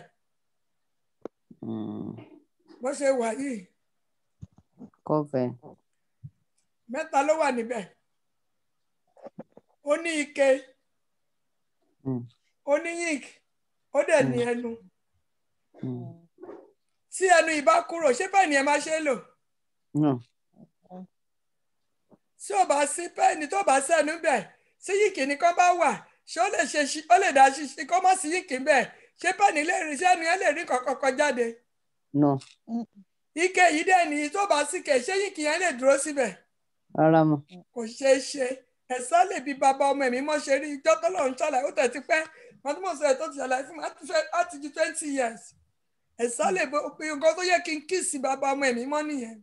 Bó ṣe wà yìí. Kọ́fẹ́. Mẹ́ta ló wà níbẹ̀. Ó ní ike. Ó ní yink. Ó dẹ̀ ní ẹnu. Tí ẹnu ìbá kúrò, ṣé pẹ́ẹ̀nì ẹ máa ṣe é lò? Tí ò bá sí pẹ́ẹ̀nì tó bá sẹ́nu bẹ̀, sí yìnkì nìkan bá wà, ṣé ó lè dá ṣíṣe kó má sí yìnkì bẹ̀? Ṣé pẹ́ẹ̀nì lè rí sẹ́nu ẹ lè rí kọ̀ọ̀kan jáde? No. Ike yìí dẹ̀ nìyí tó bá sí kẹ̀, ṣé yìnkì yẹn lè dúró síbẹ̀? Rárá mọ̀. Kò ṣeé ṣe. Ẹ̀sán lè bí bàbá ọmọ ẹ̀mí mọ́ ṣe rí ijọ́ tó lọ́run ṣàlàyé ó tẹ̀sí pẹ́. Wọ́n tún mọ̀ sọ ẹ̀ tó ti ṣàlàyé fún mi láti ju 20 years. Ẹ̀sán lè bí nǹkan tó yẹ kí n kíìsì bàbá ọmọ ẹ̀mí mọ́ nìyẹn.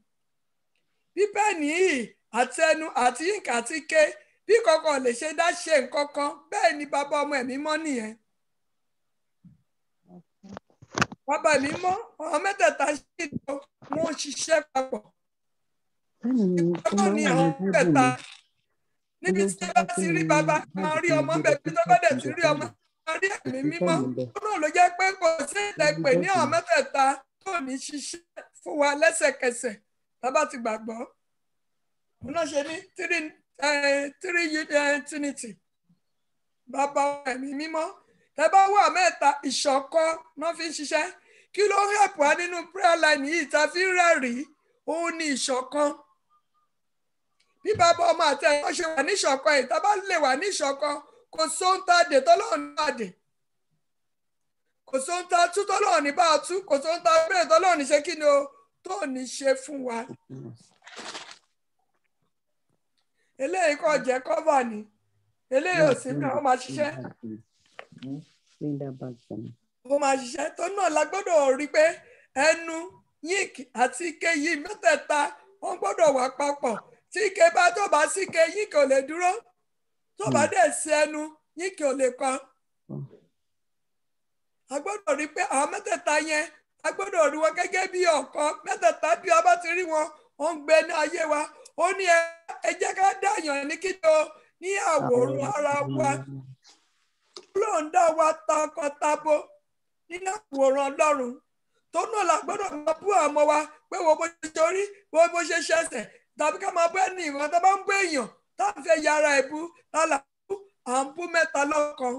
Bí pẹ́ẹ̀nì yìí àti ẹnu àti yìnkì àti ike bí kankan lè ṣe dá ṣe nǹkan kan bẹ́ẹ̀ ni bàbá ọmọ ẹ̀mí mọ́ nìyẹn. Bàbá ẹ̀mí mọ́ àwọn mẹ́tẹ̀ẹ̀ta ṣì lọ wọ́n ṣiṣẹ́ papọ̀. Ìgbàgbọ́ ni àwọn mẹ́tẹ̀ẹ̀ta níbi tí ẹ bá ti rí bàbá máa rí ọmọ bẹ́ẹ̀ bí tó bá dẹ̀ ti rí ọmọ máa rí ẹ̀mí mímọ́. Ó ló jẹ́ pé kò sí ìtẹ̀pẹ̀ ní àwọn mẹ́tẹ̀ẹ̀ta tó ní ṣiṣẹ́ fún wa lẹ́sẹ̀kẹsẹ̀ tá bá ti gbàgbọ́. Mo náà ṣe ní three Trinity bàbá ẹ̀mí mímọ́. Tẹ́ bá wà mẹ́ta ìṣọ̀kan náà fi ń ṣiṣẹ́. Kí ló ń help wá nínú prayer line yìí tá a fi ń rẹ́rìí? Òun ni ìṣọ̀kan. Bí bàbá ọmọ àti ẹ̀yọ́ ṣe wà ní ìṣọ̀kan yìí, tá a bá lè wà ní ìṣọ̀kan, kò sóhun tá a dè tọ́lọ́run ní bá a dè. Kò sóhun tá a tú tọ́lọ́run ní bá a tú. Kò sóhun tá a bẹ̀rẹ̀ tọ́lọ́run ní ṣe kí ni o tó ní ṣe fún wa. Eléyìí kò jẹ́ cover ni. Eléyìí ò sí náà, ó máa ṣiṣẹ́. Ó máa ṣiṣẹ́ tó náà la gbọ́dọ̀ rí pé ẹnu yink àti ike yìí mẹ́tẹ̀ẹ̀ta wọ́n gbọ́dọ̀ wà papọ̀. Tí ike bá tó bá sí ike yink ò lè dúró. Tó bá dẹ̀ sí ẹnu yink ò lè kọ. A gbọ́dọ̀ rí pé àwọn mẹ́tẹ̀ẹ̀ta yẹn a gbọ́dọ̀ rí wọn gẹ́gẹ́ bí ọ̀kan. Mẹ́tẹ̀ẹ̀ta bí a bá ti rí wọn, wọ́n ń gbé ní ayé wa. Ó ní ẹ jẹ́ ká dáyàn ní kíjọ ní àwòrán ara wa. Ọlọ́run dá wa takọtabo nínú àwòrán Ọlọ́run. Tó náà la gbọ́dọ̀ máa bú àmọ́ wa pé wo bó ṣe torí wo bó ṣe ṣẹ̀ṣẹ̀ tàbí ká máa bú ẹni ìwọ̀n tó bá ń bú èèyàn tá à ń fẹ́ yára ẹ̀bú lálà à ń bú mẹ́ta lọ́kan.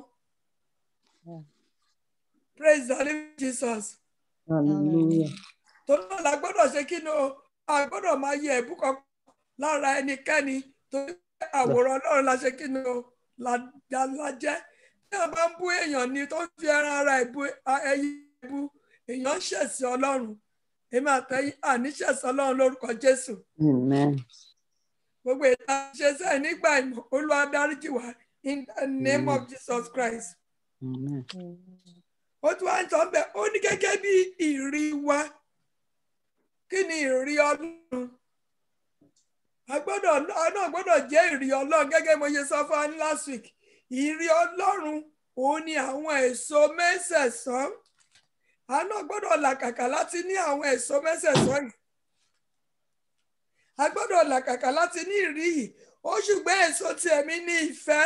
Praise the living Jesus. Hallelujah. Tó náà la gbọ́dọ̀ ṣe kí ni o a gbọ́dọ̀ máa yẹ ẹ̀bú kan lára ẹnikẹ́ni tó àwòrán Ọlọ́run la ṣe kí ni o la jẹ́. Tí a bá ń bú èèyàn ni tó ń fi ẹran ara ẹ̀bú èèyàn ń ṣẹ̀sìn Ọlọ́run. Èmi àtẹ̀yìn àníṣẹ̀sìn Ọlọ́run lórúkọ Jésù. Amen. Gbogbo ìta ṣe sẹ́yìn nígbà ìmọ̀ Olúwa dáríjì wá in the name of Jesus Christ. Amen. Ó tún wá ń sọ bẹ́ẹ̀ ó ní gẹ́gẹ́ bí ìrí wa. Kí ni ìrí Ọlọ́run? A náà gbọ́dọ̀ jẹ́ ìrí Ọlọ́run gẹ́gẹ́ mo ṣe sọ fún wa ní last week. Ìrí Ọlọ́run òun ni àwọn èso mẹ́sẹ̀sán. A náà gbọ́dọ̀ làkàkà láti ní àwọn èso mẹ́sẹ̀sán yìí. A gbọ́dọ̀ làkàkà láti ní ìrí yìí. Ó ṣùgbọ́n èso ti ẹ̀mí ní ìfẹ́.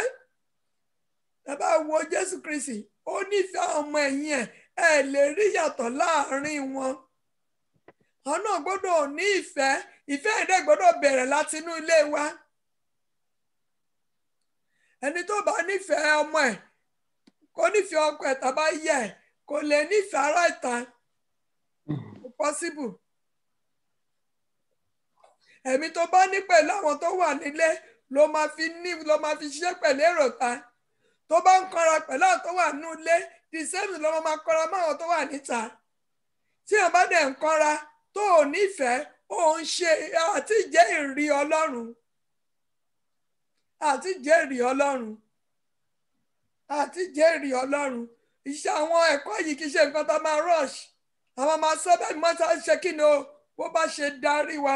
Ẹ bá wo Jésù Kristi, ó nífẹ̀ẹ́ ọmọ ẹ̀yìn ẹ̀ lè rí yàtọ̀ láàrin wọn. A náà gbọ́dọ̀ ní ìfẹ́. Ìfẹ́ ẹ̀dẹ́ gbọ́dọ̀ bẹ̀rẹ̀ láti inú ilé wa. Ẹni tó bá nífẹ̀ẹ́ ọmọ ẹ̀ kó nífẹ̀ẹ́ ọkọ ẹ̀ tàbá yẹ ẹ̀ kò lè nífẹ̀ẹ́ ará ìta. Kò possible. Ẹ̀mí tó bá ní pẹ̀lú àwọn tó wà nílé ló máa fi ṣiṣẹ́ pẹ̀lú èrò ta. Tó bá ń kọ́ra pẹ̀lú àwọn tó wà nínú ilé the same ló máa kọ́ra mọ́ àwọn tó wà níta. Tí wọ́n bá dẹ̀ ń kọ́ra tó ò nífẹ̀ẹ́ ó ń ṣe àti jẹ́ ìrí Ọlọ́run. Àti jẹ́ ìrí Ọlọ́run. Àti jẹ́ ìrí Ọlọ́run. Iṣẹ́ àwọn ẹ̀kọ́ yìí kì í ṣe nǹkan tó máa rush. Àwọn máa sọ bẹ́ẹ̀ máa ṣe kí ni o bó bá ṣe darí wa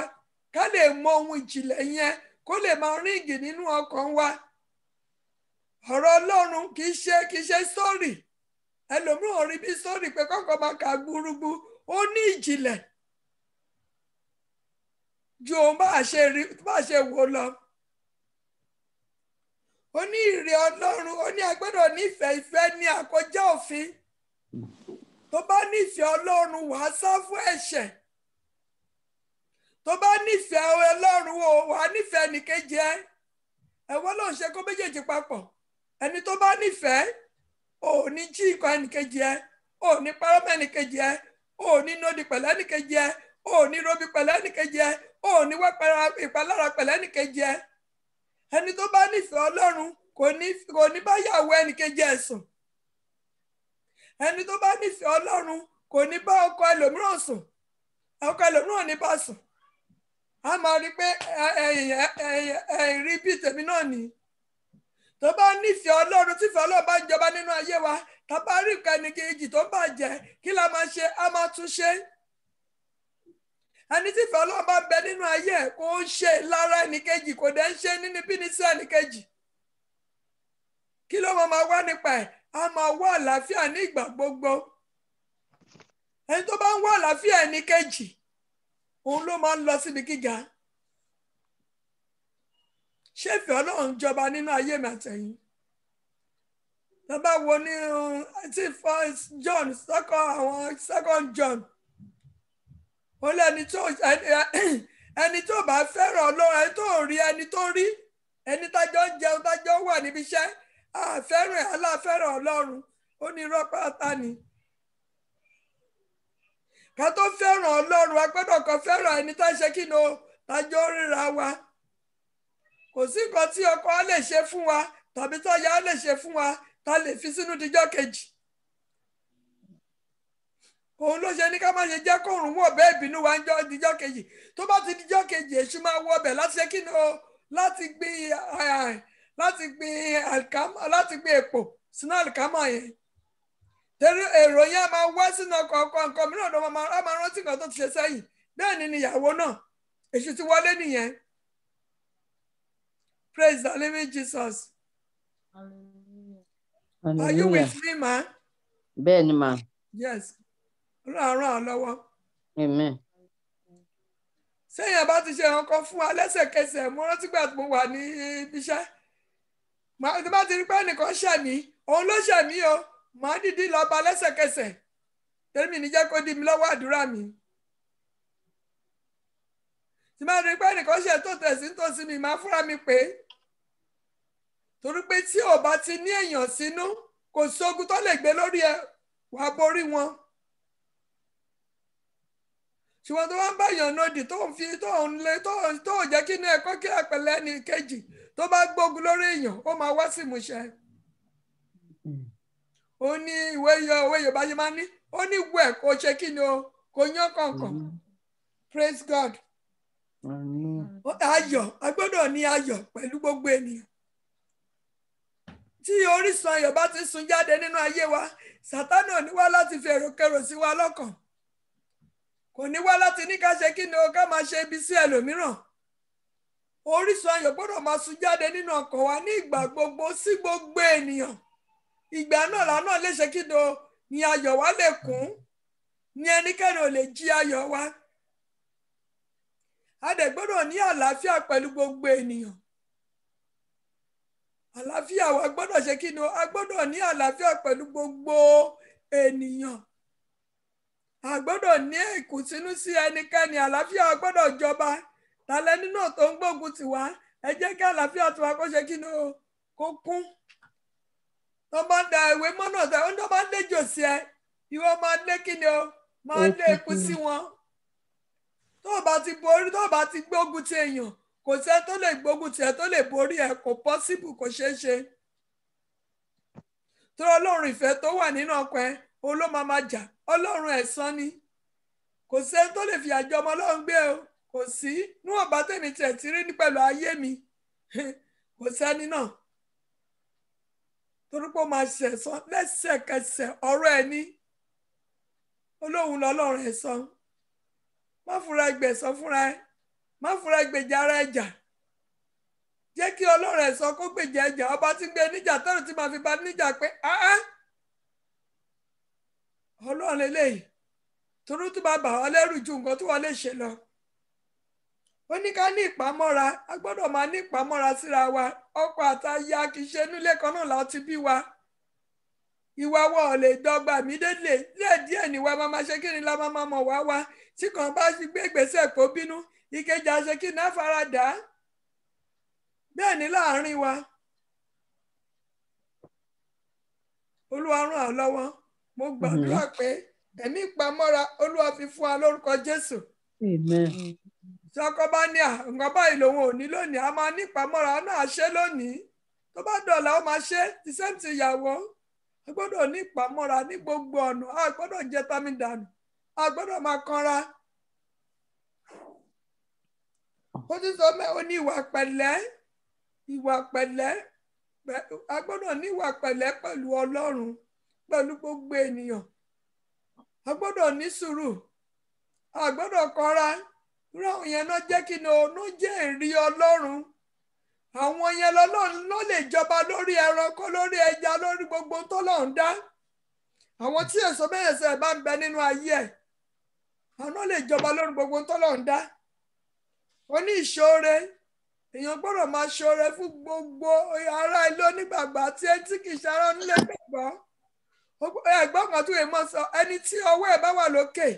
ká lè mọ ohun ìjìnlẹ̀ yẹn kó lè máa ríǹgì nínú ọkàn wa. Ọ̀rọ̀ Ọlọ́run kì í ṣe sórí. Ẹlòmíràn rí bí sórí pé kọ́kọ́ máa kà gbúrúgbú. Ó ní ìjìnlẹ̀ ju òun bá ṣe wò lọ. Ó ní ìrí Ọlọ́run, ó ní a gbọ́dọ̀ nífẹ̀ẹ́ ìfẹ́ ní àkọjá òfin. Tó bá nífẹ̀ẹ́ Ọlọ́run wàá sá fún ẹ̀ṣẹ̀. Tó bá nífẹ̀ẹ́ Ọlọ́run wàá nífẹ̀ẹ́ ẹnìkejì ẹ. Ẹ̀wọ́n ló ń ṣe kó méjèèjì papọ̀. Ẹni tó bá nífẹ̀ẹ́ ò ní jí nǹkan ẹnìkejì ẹ, ò ní parọ́ mọ́ ẹnìkejì ẹ, ò ní nódi pẹ̀lú ẹnìkejì ẹ, ò ní robi pẹ̀lú ẹnìkejì ẹ, ò ní wá ìpalára pẹ̀lú ẹnìkejì ẹ. Ẹni tó bá nífẹ̀ẹ́ Ọlọ́run kò ní bá yàwó ẹnìkejì ẹ̀ sùn. Ẹni tó bá nífẹ̀ẹ́ Ọlọ́run kò ní bá ọkọ ẹlòmíràn sùn. Ọkọ ẹlòmíràn ò ní bá sùn. A máa rí pé rí bí tèmi náà ni. Tó bá nífẹ̀ẹ́ Ọlọ́run tífẹ̀ẹ́ Ọlọ́run bá ń jọba nínú ayé wa tá bá rí nǹkan ẹnìkejì tó bàjẹ́ kí la máa ṣe? A máa tún ṣe. Ẹni tífẹ̀ẹ́ Ọlọ́run bá bẹ nínú ayé ẹ̀ kò ń ṣe lára ẹnìkejì kò dẹ̀ ń ṣe nínúbíni sí ẹnìkejì. Kí ló máa wá nípa ẹ̀? A máa wá àlàáfíà ní ìgbà gbogbo. Ẹni tó bá ń wá àlàáfíà ẹnìkejì òun ló máa ń lọ síbi gíga. Ṣé ìfẹ́ Ọlọ́run jọba nínú ayé mi àtẹ̀yìn? Tá bá wo ní John second John ó lé ẹni tó bá fẹ́ràn Ọlọ́run ẹni tó rí ẹni tó rí ẹni tájọ́ ń jẹun tájọ́ wà níbi iṣẹ́ àfẹ́ràn aláfẹ́ràn Ọlọ́run ó ní irọ́ pátá ni. Ká tó fẹ́ràn Ọlọ́run a gbọ́dọ̀ kọ́ fẹ́ràn ẹni tá ṣe kí ni o tájọ́ ríra wa. Kò sí nǹkan tí ọkọ á lè ṣe fún wa tàbí táyà á lè ṣe fún wa tá lè fi sínú dijọ́ kejì. Òun ló ṣe ní ká má ṣe jẹ́ kóòrùn wọ̀ bẹ́ẹ̀ ìbínú wa ń jọ dijọ́ kejì. Tó bá ti dijọ́ kejì èṣù máa wọ ọbẹ̀ láti ṣe kí ni o láti gbin èpò sínú àlìkámà yẹn. Torí èrò yẹn a máa wá sínú ọkọ̀ nǹkan mìíràn ló máa rántí nǹkan tó ti ṣe sẹ́yìn. Bẹ́ẹ̀ ni ìyàwó náà èṣù ti wọlé nìyẹn. Praise the living Jesus. Hallelujah. Are you with me, ma? Bẹ́ẹ̀ ni ma. Yes. Ràn án lọ́wọ́. Amen. Sẹ́yìn bá ti ṣe nǹkan fún wa lẹ́sẹ̀kẹsẹ̀ mo rántí gbà tí mo wà ní ibi iṣẹ́. tí bá ti rí pé ẹnìkan ṣẹ̀mí òun ló ṣẹ̀mí o màá dìdí lọ bá lẹ́sẹ̀kẹsẹ̀ tẹ́lẹ̀ ní jẹ́ kó di mi lọ́wọ́ àdúrà mi. tí bá rí pé ẹnìkan ṣe tó tẹ̀sí tòsí mi máa fúnra mi pé torí pé tí ò bá ti ní èèyàn sínú kò sógun tó lè gbé lórí ẹ wàá borí wọn. ṣùgbọ́n tó wá ń bá èèyàn lòdì tó ń fi tó ń lé tó ò jẹ́ kí inú ẹ̀kọ́ kí àpẹẹlẹ ní kejì tó bá gbógun lórí èèyàn ó máa wá sí ìmúṣẹ. ó ní ìwé Yorùbá ṣe máa ní ó ní wẹ̀ kó ṣe kí ni o kò yán kọ̀ọ̀kan praise God. ayọ̀ a gbọ́dọ̀ ní ayọ̀ pẹ̀lú gbogbo ènìyàn. tí orísun ayọ̀ bá ti sun jáde nínú ayé wa Sátánì ò ní wá láti fi èròkérò sí wa lọ́kàn. kò ní wá láti ní ká ṣe kí ni o ká máa ṣe ibi sí ẹlòmíràn. orísun ayọ̀ gbọ́dọ̀ máa sun jáde nínú ọkàn wa ní ìgbà gbogbo sí gbogbo ènìyàn. ìgbà náà lànà lè ṣe kí ni o ní ayọ̀ wa lè kún ní ẹnikẹ́ni ò lè jí ayọ̀ wa. a dẹ̀ gbọ́dọ̀ ní àlàáfíà pẹ̀lú gbogbo ènìyàn. àlàáfíà wa gbọ́dọ̀ ṣe kí ni o a gbọ́dọ̀ ní àlàáfíà pẹ̀lú gbogbo ènìyàn. a gbọ́dọ̀ ní ìkùnsínú sí ẹnikẹ́ni àlàáfíà wa gbọ́dọ̀ jọba. tàlẹ́ nínú tó ń gbógun tì wá ẹ jẹ́ kí àlàáfíà tiwa kó ṣe kí ni o kó kún. tó bá ń da ìwé mọ́nà tẹ ó ń tó bá ń déjò sí ẹ ìwọ máa lé kí ni o máa lé eku sí wọn. tó o bá ti borí tó o bá ti gbógun ti èèyàn kò sẹ́ tó lè gbógun tiẹ̀ tó lè borí ẹ̀ kò pọ́síbù kò ṣeé ṣe. tó ọlọ́run ìfẹ́ tó wà nínú ọkàn ẹ òun ló máa jà ọlọ́run ẹ̀san ni kò sẹ́ tó lè fi àjọ ọmọ ọlọ́run gbé o kò sí níwọ̀n bá tèmi tiẹ̀ ti rí ní pẹ̀lú ayé mi kò sẹ́ni náà torí pé ó máa ṣẹ̀san lẹ́sẹ̀kẹsẹ̀ ọ̀rọ̀ ẹ̀ ní olóhùn lọ́lọ́run ẹ̀san má fúnra ẹgbẹ̀san fúnra ẹ má fúnra gbèjà ara ẹjà jẹ́ kí ọlọ́run ẹ̀san kó gbèjà ẹjà ọba tí ń gbé níjà tẹ́rù tí màá fi bá níjà pé ọlọ́run eléyìí torí tó bá bà ọ́ lẹ́rù ju nǹkan tí wọ́n lè ṣe lọ. ó ní ká ní ìpamọ́ra a gbọ́dọ̀ máa ní ìpamọ́ra síra wa ọkọ àtaya kì í ṣe nílé kan náà la ti bí wa. ìwà wa ò lè dọ́gba mí délé díẹ̀ níwá máa ṣe kí ni la máa mọ̀ wá wá tí kan bá gbé ìgbésẹ̀ kó bínú ìkejì àṣẹ kí ní àfaradà bẹ́ẹ̀ ni láàrin wa. olúwa ràn án lọ́wọ́ mo gbàdúrà pé ẹ̀mí ìpamọ́ra olúwa fi fún wa lórúkọ Jésù. tí ọkọ bá ní nǹkan báyìí lòun ò ní lónìí a máa ní ìpamọ́ra náà ṣe lónìí tó bá dọ̀là ó máa ṣe the same ti ìyàwó a gbọ́dọ̀ ní ìpamọ́ra ní gbogbo ọ̀nà a gbọ́dọ̀ jẹ́ tami dànù a gbọ́dọ̀ máa kanra. ó ti sọ mẹ́ o ní ìwà pẹ̀lẹ́ a gbọ́dọ̀ ní ìwà pẹ̀lẹ́ pẹ̀lú Ọlọ́run pẹ̀lú gbogbo ènìyàn a gbọ́dọ̀ ní sùúrù a gbọ́dọ̀ kanra ráwọn yẹn náà jẹ́ kí ni òun jẹ́ ìrí Ọlọ́run àwọn yẹn lọ́lọ́run ló lè jọba lórí ẹranko lórí ẹja lórí gbogbo tọ́lọ́run dá àwọn tí èso mẹ́rẹ̀ẹ̀sẹ̀ bá ń bẹ nínú ayé ẹ̀ àwọn lè jọba lórí gbogbo tọ́lọ́run dá. ó ní ìṣoore èèyàn gbọ́dọ̀ máa ṣoore fún gbogbo ará ilé onígbàgbọ́ àti ẹni tí kì í ṣe ará nílé gbàgbọ́. ẹ̀gbọ́n kan tó yẹ mọ́ sọ ẹni tí ọwọ́ ẹ̀ bá wà lókè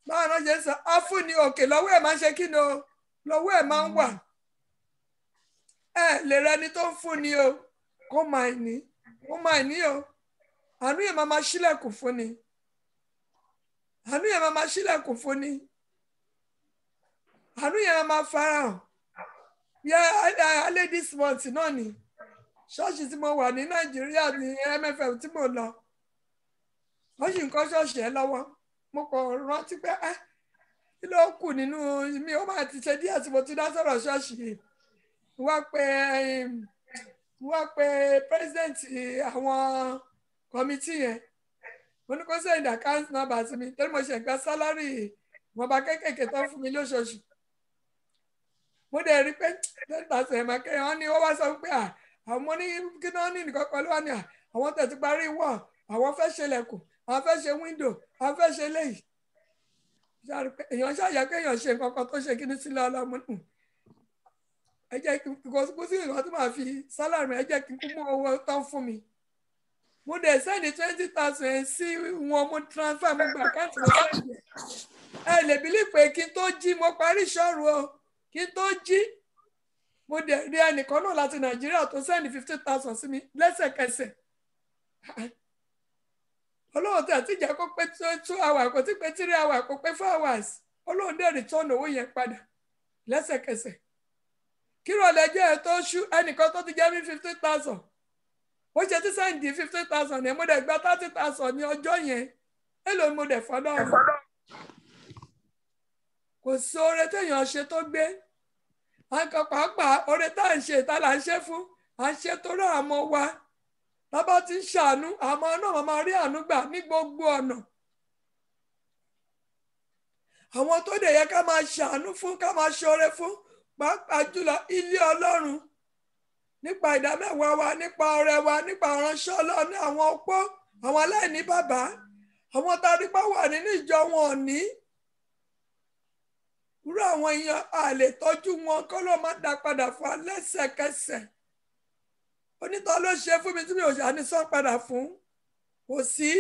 báwọn náà ṣe sọ á fún ni òkè lọ́wọ́ ẹ̀ máa ń ṣe kí ni o lọ́wọ́ ẹ̀ máa ń wà. lè rẹni tó ń fún ni o kó máa ní o àánú yẹn máa ṣílẹ̀kùn fún ni àánú yẹn máa ṣílẹ̀kùn fún ni àánú yẹn máa farahàn yẹ alẹ́ this month náà ni ṣọ́ọ̀ṣì tí mo wà ní Nàìjíríà ní MFM tí mo lọ wọ́n sì ń kọ́ ṣọ́ọ̀ṣì ẹ lọ́wọ́ mo kàn rántí pé kí ló kù nínú mi ó máa ti ṣe díẹ̀ tí mo ti dá sọ̀rọ̀ ṣọ́ọ̀ṣì yìí wá pé president àwọn kọ́mítì yẹn mo ní kó send account number sí mi torí mo ṣe gba sálárì wọn bá kékèké tó fún mi lóṣooṣù mo dẹ̀ rí pé 10,000 ẹ̀ máa kẹ́yìn wọn ni wọ́n wá sọ pé àwọn ọmọ ní kí náà ní nǹkan kan ló wà ní àwọn tẹ̀ ti parí wọ̀ àwọn fẹ́ ṣe lẹ̀kùn àwọn fẹ́ ṣe window àwọn fẹ́ ṣe léyìí èèyàn ṣàyà kéèyàn ṣe nǹkan kan tó ṣe kíní sílẹ̀ ọlọ́mọ nù ẹ jẹ́ kí n kó sí ìwà tó máa fi sálárì mi, ẹ jẹ́ kí n kú mú owó tán fún mi. Mo dẹ̀ sẹ́ni 20,000 sí wọn, mo transfer, mo gba àkáǹtì mo sẹ́ni ẹ lè bílí pé kí n tó jí mo parí ìṣọ́ru o, kí n tó jí mo dẹ̀ rí ẹnìkan náà láti Nàìjíríà tó sẹ́ni 50,000 sí mi lẹ́sẹ̀kẹsẹ̀. Ọlọ́run tí àti ìjà kó pé 2 hours kò tí pé 3 hours kò pé 4 hours Ọlọ́run dẹ̀ return owó yẹn padà lẹ́sẹ̀kẹsẹ̀. Kí rọ̀lẹ́ jẹ́ ẹ̀ tó ṣú ẹnìkan tó ti jẹ́ mi 50,000 ó ṣe tí sẹ́ǹdì 50,000 yẹn mo dẹ̀ gba 30,000 ní ọjọ́ yẹn èlò mo dẹ̀ fọ́dọ̀ kò sí oore téèyàn ṣe tó gbé àǹkan pàápàá oore tá à ń ṣe ìta là ń ṣe fún à ń ṣe torí àmọ́ wa lábá ti ń ṣàánú àmọ́ náà máa rí àánú gbà ní gbogbo ọ̀nà. Àwọn tó dẹ̀ yẹ ká máa ṣàánú fún ká máa ṣoore fún pàápàá jùlọ ilé Ọlọ́run nípa ìdámẹ́wàá wa nípa ọrẹ wa nípa ìránṣẹ́ Ọlọ́run ní àwọn opó àwọn aláìní bàbá àwọn tá a rí pé wà nínú ìjọ wọn ò ní irú àwọn èèyàn a lè tọ́jú wọn kọ́ ló máa dá padà fún wa lẹ́sẹ̀kẹsẹ̀. Onítọ̀ ló ṣe fún mi tí mi ò ṣàní sán padà fún kò sí.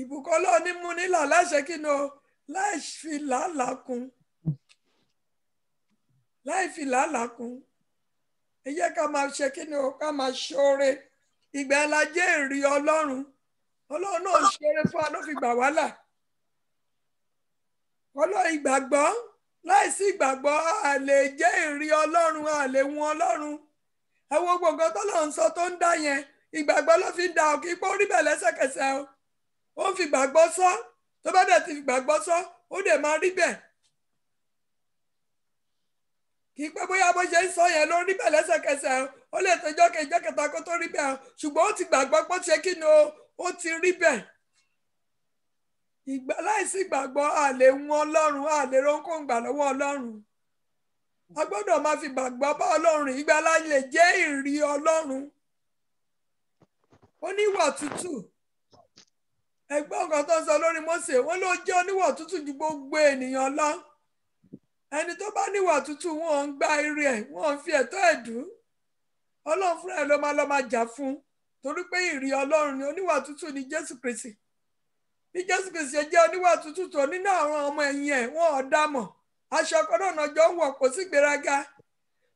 Ìbùkún Ọlọ́run ní mú nílà láṣẹ kí ni o láì fi làálàá kún láì fi làálàá kún. Ẹ jẹ́ ká máa ṣe kí ni o ká máa ṣoore ìgbà ńlá jẹ́ ìrì Ọlọ́run Ọlọ́run náà ṣoore fún wa ló fi gbà wá là. Ọlọ́run ìgbàgbọ́ láìsí ìgbàgbọ́ a lè jẹ́ ìrì Ọlọ́run a lè wọn Ọlọ́run. Ẹ wo gbogbo tọ́lọ́run sọ tó ń dá yẹn ìgbàgbọ́ ló fi ń da òkè pé ó rí bẹ́ẹ̀ lẹ́sẹ̀kẹsẹ̀ o. Ó fi gbàgbọ́ sọ tó bá dẹ̀ ti fi gbàgbọ́ sọ ó dẹ̀ máa rí bẹ́ẹ̀. Kì í pé bóyá bó ṣe ń sọ yẹn ló rí bẹ́ẹ̀ lẹ́sẹ̀kẹsẹ̀ o ó lè tó ìjọ́ kẹta kó tó rí bẹ́ẹ̀ o ṣùgbọ́n ó ti gbàgbọ́ pé ó ṣe kí ni o ó ti rí bẹ́ẹ̀. Láìsí ìgbàgbọ́ a lè wọn Ọlọ́run a lè rónkóhùn gbà lọ́wọ́ Ọlọ́run. A gbọ́dọ̀ máa fi gbàgbọ́ bá Ọlọ́run ìgbàlà lè jẹ́ ìrì Ọlọ́run. Oníwà tútù ẹgbọ́n nǹkan tó ń sọ lórí Mósè wọ́n ló jẹ́ oníwà tútù ju gbogbo ènìyàn lọ. Ẹni tó bá níwà tútù wọn ń gba ire ẹ̀ wọn ń fi ẹ̀tọ́ ẹ̀ dùn. Ọlọ́run fúnra ẹ̀ ló máa jà fún torí pé ìrì Ọlọ́run ni oníwà tútù ni Jésù Kristi. Bí Jésù Kristi jẹ́ oníwà tútù tó nínú àwọn ọmọ ẹ̀yìn ẹ̀ wọn ò dámọ̀ aṣọ kan náà jọ ń wọ̀ kò sí gbéraga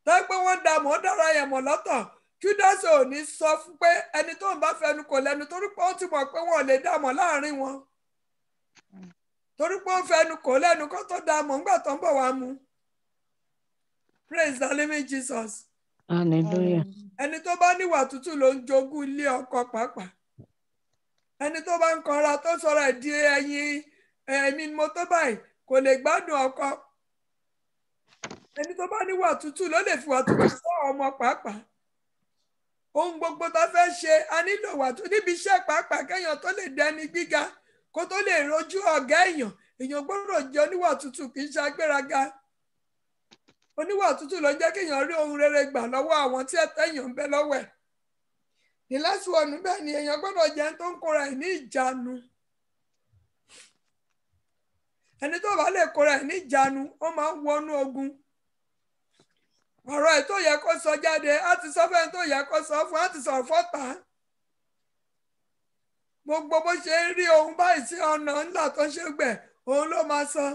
tó pé wọ́n dámọ̀ ó dára yẹn mọ̀ lọ́tọ̀ Júdásì ò ní sọ fún pé ẹni tó ń bá fẹnu kò lẹ́nu torí pé ó ti mọ̀ pé wọn ò lè dámọ̀ láàrin wọn torí pé ó fẹnu kò lẹ́nu kó tó dámọ̀ ńgbà tó ń bọ̀ wá mu. Praise the living Jesus. Hallelujah. Ẹni tó bá níwà tútù ló ń jogún ilé ọkọ pàápàá. Ẹni tó bá ń kanra tó sọ̀rọ̀ ẹ̀ di ẹyin ẹ̀mí mo tó báyìí kò lè gbádùn ọkọ. Ẹni tó bá níwà tútù ló lè fi wà tútù sọ ọmọ pàápàá. Ohun gbogbo tá fẹ́ ṣe a nílò wà tútù níbi iṣẹ́ pàápàá kéèyàn tó lè dẹni gíga kó tó lè rojú ọ̀gá èèyàn gbọ́dọ̀ jẹ́ oníwà tútù kì í ṣe agbéraga. Oníwà tútù ló jẹ́ kéèyàn rí ohun rere gbà lọ́wọ́ àwọn tí ẹ̀tọ́ èèyàn ń bẹ lọ́wọ́ ẹ̀. The last one bẹ́ẹ̀ ni èèyàn gbọ́dọ̀ jẹ́ tó ń kóra ẹ̀ ní ìjánu. Ẹni tó bá lè kóra ẹ̀ ní ìjánu ó máa ń wọnú ogun. Ọ̀rọ̀ ẹ̀ tó yẹ kó sọ jáde á ti sọ fẹ́ni tó yẹ kó sọ fún á ti sọ̀rọ̀ fọ́tà. Gbogbo bó ṣe ń rí ohun báyìí sí ọ̀nà ńlá tó ṣe gbẹ̀ òun ló máa sọ.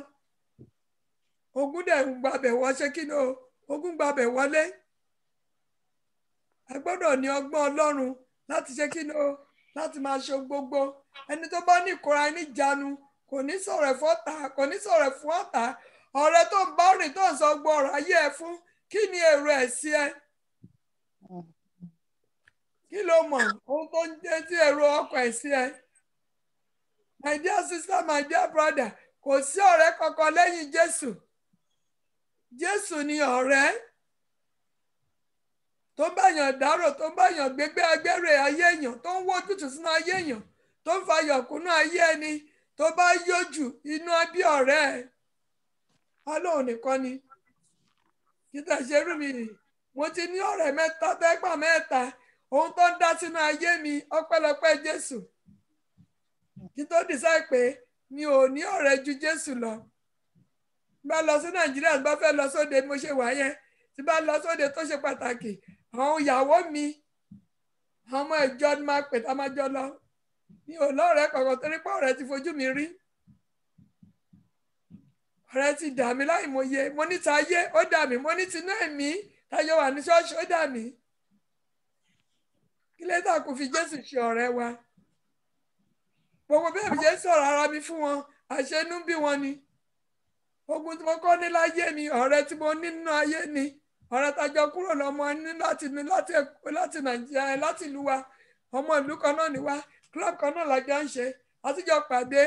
Ogun dẹ̀ ń gbabẹ̀ wọ́n ṣe kí ni o ogun gbabẹ̀ wọlé. A gbọ́dọ̀ ní ọgbọ́n Ọlọ́run láti ṣe kí ni o láti máa ṣe gbogbo. Ẹni tó bá ní ìkóra ní ìjánu kò ní sọ̀rọ̀ fọ́tà kò ní sọ̀rọ̀ fún ọ̀tá. Ọ̀rẹ́ tó ń bá rìn tó ń sọ gbọ́ ọ̀rọ̀ ayé ẹ fún kí ni èrò ẹ̀ sí ẹ? Kí ló mọ̀ ohun tó ń jẹ́ tí èrò ọkọ̀ ẹ̀ sí ẹ? My dear sister, my dear brother, kò sí ọ̀rẹ́ kankan lẹ́yìn Jésù. Jésù ni ọ̀rẹ́ tó ń báyàn dárò tó ń báyàn gbégbé agbẹ́rẹ́ ayé èèyàn tó ń wó ojútùú sínú ayé èèyàn tó ń fa yọ̀kúnú ayé ẹni tó bá yójú inú abí ọ̀rẹ́ ẹ̀. Ọlọ́run nìkan ni kíta ṣe rú mi rì mo ti ní ọ̀rẹ́ mẹ́ta tẹ́gbà mẹ́ta ohun tó ń dá sínú ayé mi ọpẹ́lọpẹ́ Jésù kí tó decide pé mi ò ní ọ̀rẹ́ ju Jésù lọ. bá lọ sí Nàìjíríà bá fẹ́ lọ sóde mo ṣe wà yẹn tí bá lọ sóde tó ṣe pàtàkì àwọn ìyàwó mi àwọn ọmọ ìjọ ni máa pè tá a máa jọ lọ mi ò lọ́rẹ̀ẹ́ kankan torí pé ọ̀rẹ́ ti fojú mi rí ọ̀rẹ́ ti dà mí láì mọye mo ní tayé ó dà mí mo ní tinú ẹ̀mí táyọ wà ní ṣọ́ọ̀ṣì ó dà mí kí lẹ́tà kò fi Jésù ṣe ọ̀rẹ́ wa gbogbo bí èmi ṣe ń sọ̀rọ̀ ara mi fún wọn àṣẹnú bí wọn ni ogun tí mo kọ́ ní láyé mi ọ̀rẹ́ tí mo ní nínú ayé ni ọ̀rẹ́ tájọ kúrò lọ́mọ ní láti Nàìjíríà láti ìlú wa ọmọ ìlú kan náà ni wá club kan náà lájọ ń ṣe àtijọ́ pàdé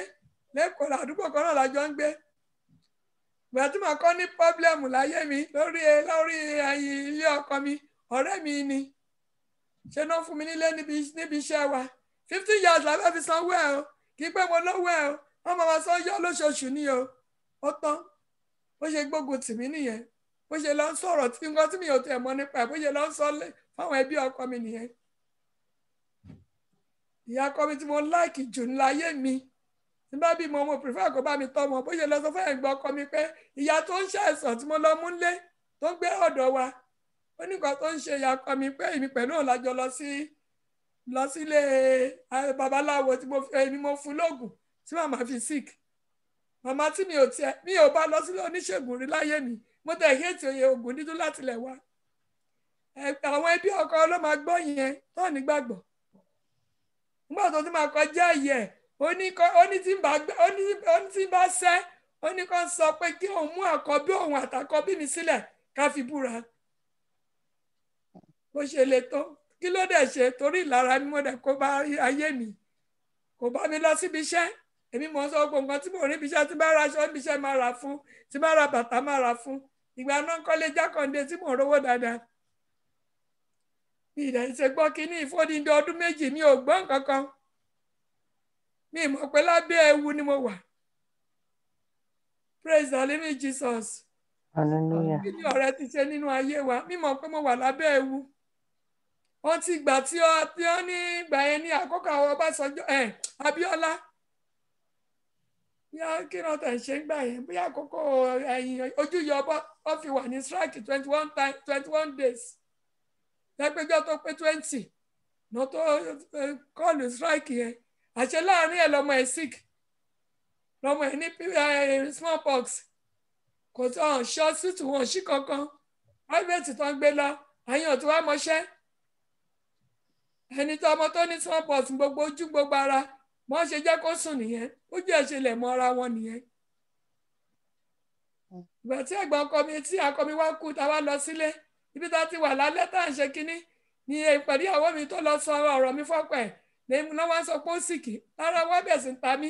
lẹ́kọ̀ọ́ àdúgbò kan náà lájọ ń gbé ìgbà tí màá kọ́ ní pọ́blẹ́mù láyé mi lórí ẹ̀yìn ilé ọkọ mi ọ̀rẹ́ mi ni ṣe náà fún mi nílé níbi iṣẹ́ wa 15 years la fẹ́ fi sanwó ẹ̀ o kì í pé mo lówó ẹ̀ o wọ́n máa sọ yọ lóṣooṣù ni o ó tán bó ṣe gbógun tì mí nìyẹn bó ṣe lọ ń sọ̀rọ̀ tí nǹkan tí mi ò tẹ̀ mọ́ nípa ẹ̀ bó ṣe lọ ń sọ fáwọn ẹbí ọkọ mi nìyẹn ìyá ọkọ mi tí mo láìkì jù láyé mi tí bá bímọ mo prefer kó bá mi tọ́mọ bó ṣe lọ sọ fún ẹ̀gbọ́n ọkọ mi pé ìyá tó ń ṣàìsàn tí mo lọ mú lé tó ń gbé ọ̀dọ̀ wa ó ní nǹkan tó ń ṣe ìyá ọkọ mi pé èmi pẹ̀lú òun lájọ lọ sílé babaláwo tí mo fún lóògùn tí màmá fi sick màmá tí mi ò bá lọ sílé oníṣègùn rí láyé mi mo tẹ̀ hẹ́ẹ̀tì oyè ògùn dídún láti lẹ̀ wá àwọn ẹbí ọkọ ló máa gbọ́ yẹn tó nígbàgbọ́ nígbà tó ti máa kọjá yẹ ó ní tí ń bá sẹ́ ó ní kó sọ pé kí òun mú àkọ́bí òun àtàkọ́bí mi sílẹ̀ ká fi búra bó ṣe lè tó kí ló dẹ̀ ṣe torí ìlara mi mo dẹ̀ kó bá ayé mi kò bá mi lọ síbi iṣẹ́ èmi mọ̀ sọ gbogbo nǹkan tí mo rí ibi iṣẹ́ tí bá ra aṣọ ibi iṣẹ́ máa rà fún tí bá ra bàtà máa rà fún ìgbà náà kọ́lé jákàndé tí mò ń rówó dáadáa mi ìdá ìṣe gbọ́ kínní ìfọ́díndé ọdún méjì mi ò gbọ́ nǹkan kan mi mọ̀ pé lábẹ́ ewu ni mo wà praise the living Jesus hallelujah kí ni ọ̀rẹ́ ti ṣe nínú ayé wa mi mọ̀ pé mo wà lábẹ́ ewu wọ́n ti gbà tí ó ní ìgbà yẹn ní àkókò àwọn Ọbásanjọ́ Abíọ́lá kí ni wọ́n tẹ̀ ṣe ń gbà yẹn bóyá àkókò ẹ̀yìn ojú yọ ọ fi wà ní strike 21 days lẹ́gbẹ́jọ́ tó pé 20 ní tó kọlù strike yẹn àṣẹ láàrin ẹ̀ lọ́mọ ẹ̀ sick lọ́mọ ẹ̀ ní smallpox kò tó hàn ṣọ́ sítù wọn sí kankan private tó ń gbé lọ àyàn tó wá mọṣẹ́ ẹni tó ọmọ tó ní smallpox gbogbo ojú gbogbo ara wọ́n ṣe jẹ́ kó sùn nìyẹn ó jẹ́ ìṣẹ̀lẹ̀ mọ́ ara wọn nìyẹn ìgbà tí ẹ̀gbọ́n ọkọ mi tí akọ mi wá kú tá a wá lọ sílé ibi tá a ti wà lálẹ́ tá à ń ṣe kínní ni ìpàdé ìyàwó mi tó lọ sọ ọ̀rọ̀ mi fọ́pọ̀ ẹ̀ lẹ́yìn náà wá sọ pé ó sìkì lára wá bẹ̀ sí ta mí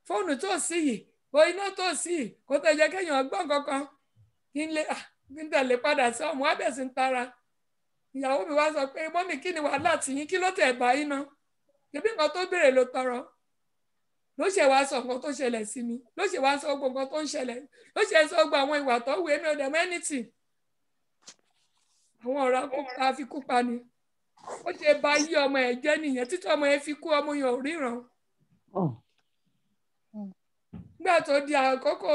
fóònù tó sí yìí o iná tó sí yìí kó tẹ̀ jẹ́ kéèyàn gbọ́n kankan kí n tẹ̀lé padà sí ọmọ wá bẹ̀ sí tara ìyàwó mi wá sọ pé mọ́mì kí ni wàhálà tìyín kí ló tẹ̀ bá yín ná ṣebí nǹkan tó béèrè ló tọrọ ló ṣe wá sọ nǹkan tó ṣẹlẹ̀ sí mi ló ṣe wá sọ gbogbo nǹkan tó ń ṣẹlẹ̀ ló ṣe sọ gbogbo àwọn ìwà tó wù mí ọ̀dẹ̀ mẹ́nìtì àwọn ọ̀rọ̀ àfikún pa ni ó ṣe bà yí ọmọ ẹ̀ jẹ́ nìyẹn títí ọmọ ẹ̀ fi kú ọmọ yẹn ò ríran nígbà tó di àkókò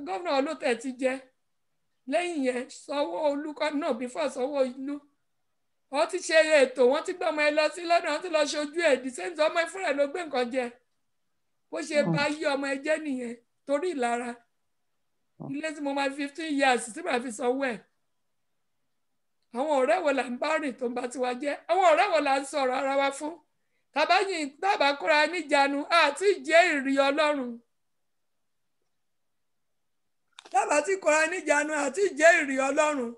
gómìnà Olótẹ̀ ti jẹ lẹ́yìn yẹn Sanwó-Olú náà bí fọ́ Sanwó-Olú wọ́n ti ṣe ètò wọ́n ti gbé ọmọ ẹ lọ sí lọ́dọ̀ wọ́n ti lọ ṣojú ẹ̀ dísẹ́ǹtì ọmọ ẹ fúnra ẹ̀ ló gbé nǹkan jẹ bó ṣe bá yí ọmọ ẹ jẹ́ nìyẹn torí ìlara ilé tí mo máa 15 years tí màá fi sanwó ẹ̀ àwọn ọ̀rẹ́ wo là ń bá rìn tó ń bá tiwa jẹ́ àwọn ọ̀rẹ́ wo là ń sọ̀rọ̀ ara wa fún tábà kóra níjànú àti jẹ́ ìrì Ọlọ́run tábà tí kóra níjànú àti jẹ́ ìrì Ọlọ́run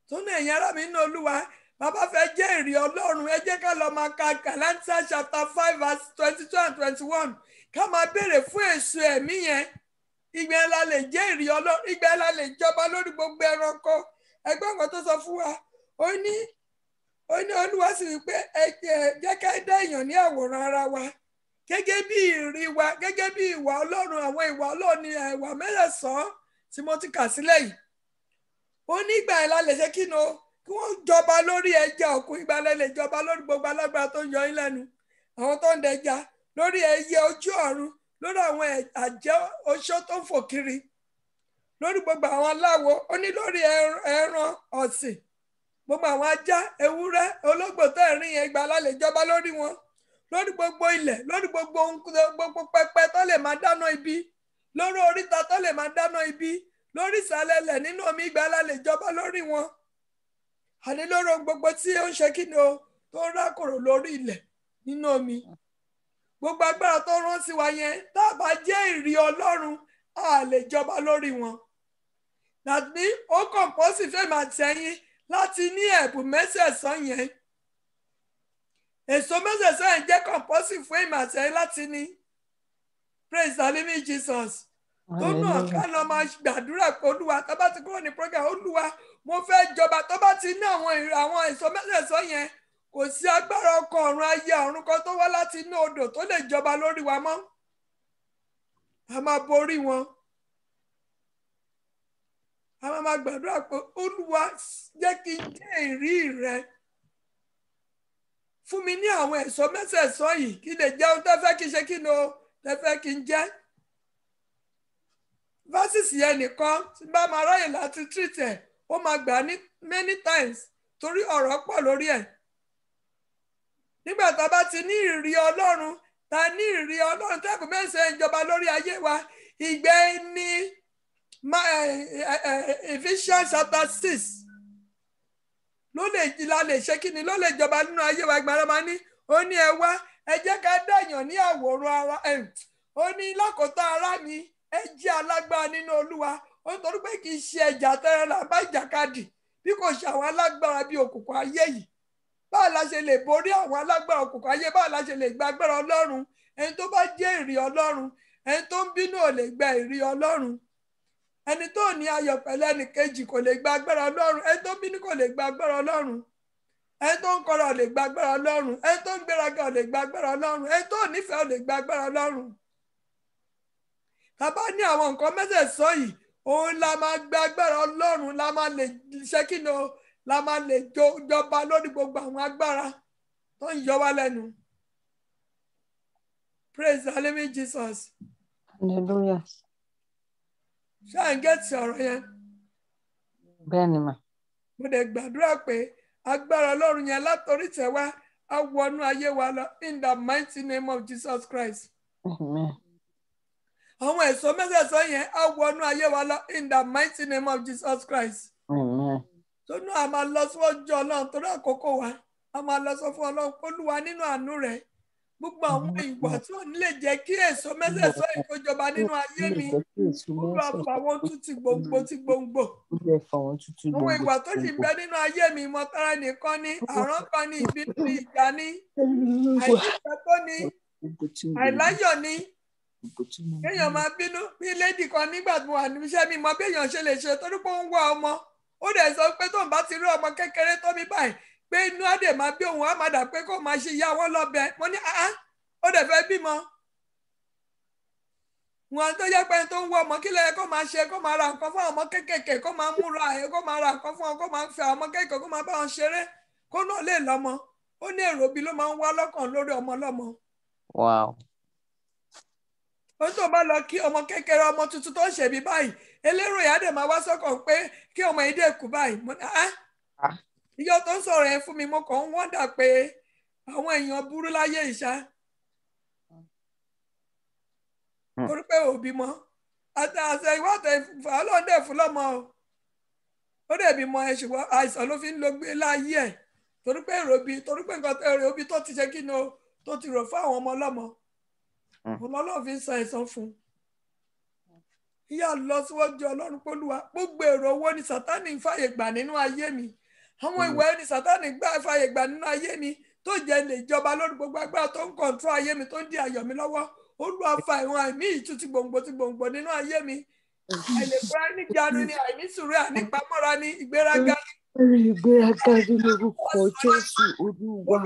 tó ní ẹ̀yin ará mi nínú Olúwa bàbá fẹ́ jẹ́ ìrì Ọlọ́run ẹ jẹ́ ká lọ máa ka Galatians chapter 5 verse 22 and 21 ká máa béèrè fún èso ẹ̀mí yẹn ìgbà ẹ̀ la lè jẹ́ ìrì Ọlọ́run ìgbà ẹ̀ la lè jọba lórí gbogbo ẹranko ẹgbẹ́ nǹkan tó sọ fún wa ó ní Olúwa sì wí pé jẹ́ ká dá èèyàn ní àwòrán ara wa gẹ́gẹ́ bí ìrì wa gẹ́gẹ́ bí ìwà Ọlọ́run àwọn ìwà Ọlọ́run ni ìwà mẹ́rẹ̀ẹ̀sán tí mo ti kà sílẹ̀ yìí ó ní ìgbà ẹ̀ la lè ṣe kí wọ́n jọba lórí ẹja òkun ìgbà ẹ̀ lè jọba lórí gbogbo alágbára tó ń yọ yín lẹ́nu àwọn tó ń dẹja lórí ẹyẹ ojú ọ̀run lórí àwọn àjẹ́ oṣó tó ń fò kiri, lórí gbogbo àwọn aláwo, ó ní lórí ẹran ọ̀sìn, gbogbo àwọn ajá, ewúrẹ́, ológbò tó ẹ̀rín yẹn Ìgbàlà lè jọba lórí wọn, lórí gbogbo ilẹ̀, lórí gbogbo pẹpẹ tó lè máa dáná ibi, lórí oríta tó lè máa dáná ibi, lórí ìsàlẹ̀ ilẹ̀ nínú omi Ìgbàlà lè jọba lórí wọn. Àní lórí ohun gbogbo tí ó ń ṣe kí ni o tó ń rákòrò lórí ilẹ̀ nínú omi. Gbogbo agbára tó rán sí wa yẹn, tá a bá jẹ́ ìrí Ọlọ́run a lè jọba lórí wọn. Dàbí ó kọ̀ǹpọ́sì fèmí àtẹ̀yìn láti ní ẹ̀bùn mẹ́sẹ̀sán yẹn. Èso mẹ́sẹ̀sán yẹn jẹ́ kọ̀ǹpọ́sì fún èmi àtẹ̀yìn láti ní. Praise the living Jesus. Tó náà ká lọ máa gbàdúrà pé Olúwa tó bá ti kúrò ní program, Olúwa mo fẹ́ jọba. Tó bá ti ní àwọn èso mẹ́sẹ̀sán yẹn, kò sí agbára ọkọ̀ ọ̀run ayé ọ̀run kan tó wá láti inú odò tó lè jọba lórí wa mọ́. A máa borí wọn. A máa gbàdúrà pé Olúwa jẹ́ kí n jẹ́ ìrí rẹ. Fún mi ní àwọn èso mẹ́sẹ̀sán yìí kí lè jẹun tẹ́ fẹ́ kí n ṣe kí ni o tẹ́ fẹ́ kí n jẹ́. Verses yẹn nìkan tí bá máa ráyè láti treat ẹ̀, ó máa gbà ní many times torí ọ̀rọ̀ pọ̀ lórí ẹ̀. Nígbà tá a bá ti ní ìrí Ọlọ́run, tá a ní ìrí Ọlọ́run tẹ́kùn mẹ́sẹ̀ ìjọba lórí ayé wa, ìgbẹ́ ní Ephesians chapter 6 ló lè ṣe kí ni ló lè jọba nínú ayé wa. Ìgbàlà máa ní ó ní ẹ wá ẹ jẹ́ ká dàyàn ní àwòrán ara ó ní lákòótán ara mi ẹ jẹ́ alágbára nínú Olúwa. Ó torí pé kì í ṣe ẹ̀jà tẹ́rẹ̀ là bá ìjàkadì bí kò ṣe àwọn alágbára bíi òkùnkùn ayé yìí. Báwo la ṣe lè borí àwọn alágbára òkùnkùn ayé? Báwo la ṣe lè gba agbára Ọlọ́run? Ẹni tó bá jẹ́ ìrí Ọlọ́run, ẹni tó ń bínú ò lè gba ìrí Ọlọ́run. Ẹni tó ní ayọ̀ pẹ̀lú ẹnì kejì kò lè gba agbára Ọlọ́run. Ẹni tó bínú kò lè gba agbára Ọlọ́run. Ẹni tó ń kọrọ ò lè gba agbára Ọlọ́run. Ẹni tó ń gbéraga ò lè gba agbára Ọlọ́run. Ẹni tó nífẹ̀ẹ́ ò lè gba agbára Ọlọ́run. Tá bá ní àwọn nǹkan mẹ́sẹ̀sán yìí, òun la máa gba agbára Ọlọ́run, la máa lè ṣe kí ni o, la máa lè jọba lórí gbogbo àwọn agbára tó ń yọ wá lẹ́nu. Praise the living Jesus. Hallelujah. Ṣé à ń gẹ́tì ọ̀rọ̀ yẹn? Bẹ́ẹ̀ni mà. Mo dẹ̀ gbàdúrà pé agbára Ọlọ́run yẹn látòrí tẹ̀ wá á wọnú ayé wa lọ in the mighty name of Jesus Christ. Amen. Àwọn èso mẹ́sẹ̀sán yẹn á wọnú ayé wa lọ in the mighty name of Jesus Christ. Amen. Tó náà a máa lọ síwájú Ọlọ́run torí àkókò wa. A máa lọ sọ fún Ọlọ́run pé Olúwa nínú àánú rẹ̀ gbogbo àwọn ìwà tí ò ní lè jẹ́ kí èso mẹ́sẹ̀sán ìkójọba nínú ayé mi. Olúwa fà wọ́n tú ti gbòǹgbò ti gbòǹgbò. Àwọn ìwà tó sì bẹ nínú ayé mi, ìmọ̀tara nìkan ni, àrán kan ni, ìbínú ni, ìjà ni, àìnífẹ̀ẹ́ tó ni, àìláyọ̀ ni. Kéèyàn máa bínú bí lédì kan nígbà tí mo wà níbi iṣẹ́ mi mọ bí èèyàn ṣe lè ṣe torí pé ó ń wá ọmọ. Ó dẹ̀ sọ pé tóun bá ti rí ọmọ kékeré tó mi báyìí pé inú á dẹ̀ máa bí òun á máa dà pé kó máa ṣe ìyá wọn lọ́bẹ. Mo ní ó dẹ̀ fẹ́ bímọ. Wọn tó jẹ́ pé tó ń wọ ọmọ kí ló yẹ kó máa ṣe, kó máa ra nǹkan fún ọmọ kékèké, kó máa múra ẹ̀, kó máa ra nǹkan fún wọn, kó máa fi àwọn ọmọ kékèké, kó máa bá wọn ṣeré, kó náà lè lọ́mọ. Ó ní èrò bí ló máa ń wá lọ́kàn lórí ọmọ lọ́mọ. Wow. Ó tó bá lọ kí ọmọ kékeré ọmọ tuntun tó ń ṣèbí báyìí, elérò ìyá dẹ̀ máa wá sọ́kàn pé kí ọmọ yìí dé kú báyìí. Mo ní ìyá tó ń sọ̀rọ̀ yẹn fún mi, mo kàn ń wọ́ndà pé àwọn èèyàn burú láyé ìṣá. Torí pé òbí mọ́ àṣẹ ìwádìí Ọlọ́run dẹ̀ fún lọ́mọ o. Ó dẹ̀ bímọ ẹ̀ ṣùgbọ́n àìsàn ló fi ń lo gbé láyé ẹ̀ torí pé nǹkan èrò òbí tó ti ṣe kí ni o tó ti rò fún àwọn ọmọ ọlọ́mọ. Ọlọ́run fi ń san ẹ̀san fún un. Ìyá lọ síwájú Ọlọ́run pé Olúwa gbogbo èrò owó ni Sátánì ń fàyè gbà nínú ayé mi. Àwọn ìwà ẹni Sátánì fàyè gbà nínú ayé mi tó jẹ́ lè jọba lórí gbogbo agbára tó ń kọ̀ǹtró ayé mi tó ń di ayọ̀ mi lọ́wọ́. Olúwa fa ìwọ̀n àìní ìtú ti gbòǹgbò nínú ayé mi. Àìlèkúra níjànú ni, àìní sùúrù, àìnípamọ́ra ni, ìgbéraga ìgbéraga ní lórúkọ Jésù. Olúwa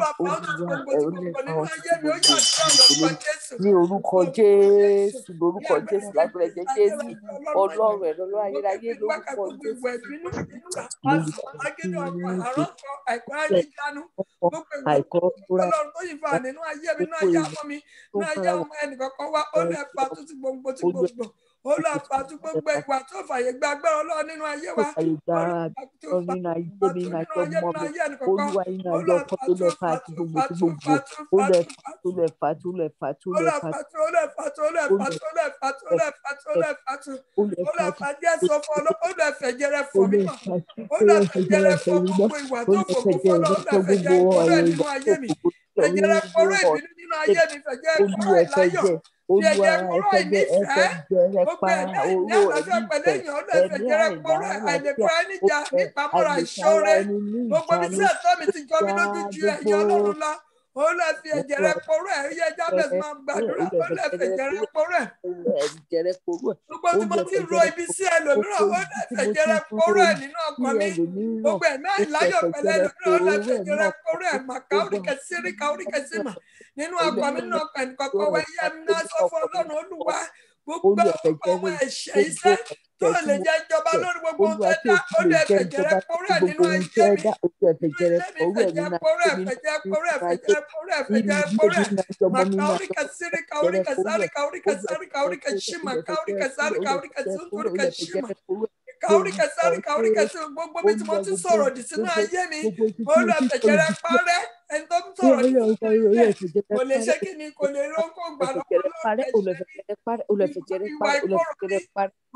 ẹ̀rọ nípa ọtí gbogbo ní orúkọ Jésù, lórúkọ Jésù, lágbára ẹ̀jẹ̀ Jésù, Ọlọ́run ẹ̀rọ lọ́wọ́ ayérayé, lórúkọ Jésù. Ọlọ́run tó yìí fà nínú ayé mi, nínú ayé ọmọ mi, nínú ayé ọmọ ẹnìkankan wá, ó lè pa tó ti gbogbo tí gbogbo. Ó lọ pàtó gbogbo ìwà tó fàyè gba agbára Ọlọ́run nínú ayé wa. Nínú ayé mi, nínú ayé ọmọ mi, Olúwa nínú ayé ọkọ tó lè fa àti gbogbo tí gbogbo, ó lè fa tó lè fa tó lè fa tó lè fa tó lè fa tó lè fa tó lè fa tó lè fa tó lè fa tó lè fa díẹ̀ sọ fún Ọlọ́run, ó lè fẹ̀jẹ̀ rẹ̀ fọ̀ mí mọ́, ó lè fẹ̀jẹ̀ rẹ̀ fọ̀ gbogbo ìwà tó fò gbogbo Ọlọ́run, ó lè fẹ̀jẹ̀ rẹ̀ fọ̀ rẹ̀ nínú ayé mi, fẹ̀jẹ̀ rẹ̀ fọ̀ rẹ̀ ìbínú nínú ayé mi, fẹ̀jẹ̀ rẹ̀ fọ̀ rẹ̀ láyọ̀. Olúwa ẹ̀fẹ̀jẹ̀ rẹ̀ pa owó ẹ̀mí gbogbo mi sí ẹ̀tọ́ mi ti jọ mi lójú ju ẹ̀yẹ Ọlọ́run lọ. Ó lè fi ẹ̀jẹ̀ rẹ̀ porú ẹ̀, yẹ Jábẹ́sì máa gbàdúrà, ó lè fi ẹ̀jẹ̀ rẹ̀ porú ẹ̀. Gbogbo tí mo ti ro ibi sí ẹlòmíràn, ó lè fi ẹ̀jẹ̀ rẹ̀ porú ẹ̀ nínú ọkàn mi. Gbogbo ẹ̀mí àìláyọ̀ pẹ̀lú ẹlòmíràn, ó lè fi ẹ̀jẹ̀ rẹ̀ porú ẹ̀ mà káóríkẹsí mà. Nínú ọkàn mi, nínú ọkàn ẹnìkọ̀ọ̀kan wá, yẹ mi náà sọ fún Ọlọ́run Olúwa. Gbogbo àwọn ẹ̀ṣẹ̀ iṣẹ́ tó lè jẹ́ ìjọba lórí gbogbo ohun tó dá, ó lè fẹ̀jẹ̀ rẹ̀ porú ẹ̀ nínú ayé mi. Gbogbo bí tí mo ti sọ̀rọ̀ dì sínú ayé mi, ó lè fẹ̀jẹ̀ rẹ̀ parẹ́. Ẹni tó ń sọ̀rọ̀ ní kò lè ṣe kí ni, kò lè rókò gbà lọ́wọ́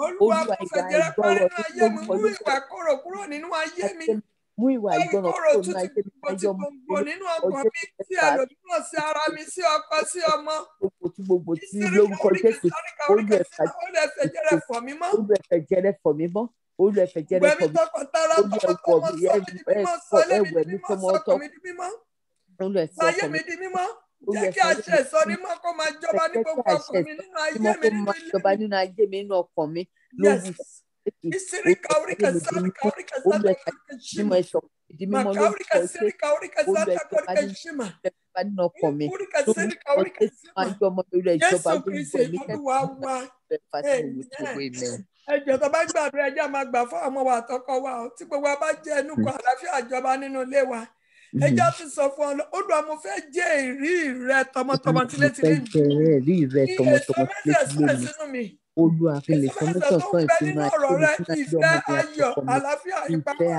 Olúwa kò fẹ̀jẹ̀ rẹ̀ parẹ́ nínú ayé mi, mú ìwà kòrò kúrò nínú ayé mi. Mú ìwà ìgbọràn kúrò nínú ayé mi, gbogbo nínú ọkàn mi, sí ẹlòmíràn, sí ara mi, sí ọkọ, sí ọmọ. Gbogbo tí lórúkọ Jésù, ó lè fẹ̀jẹ̀ rẹ̀ fọ̀ mí mọ́. Ó lè fẹ̀jẹ̀ rẹ̀ fọ̀ mí mọ́. Olúwa ẹ̀fẹ̀jẹ̀ rẹ̀ fọ̀ mí mọ́. Ayé mi di mímọ́. Jẹ́ kí àṣẹ ìsọ̀rí mọ́ kó máa jọba ní gbogbo ọkàn mi, nínú ayé mi, nínú ilé mi. Jọba nínú ayé mi, nínú ọkàn mi. Ẹjọ́ tó bá gbàdúrà ẹjọ́ máa gbà fún ọmọ wa àtọkọ wa tí gbogbo wa bá jẹ́ ẹnu kan àlàáfíà ìjọba nínú ilé wa. Ẹjọ́ ti sọ fún ọ, ó dùn àmọ́ fẹ́ jẹ́ ìrí rẹ tọmọtọmọ tilétilé mi. Mi. Olúwa fi lè sọ mẹ́tọ̀ sọ ìsinmi àti ìfẹ́ ayọ̀, àlàáfíà, ìpamọ́ra,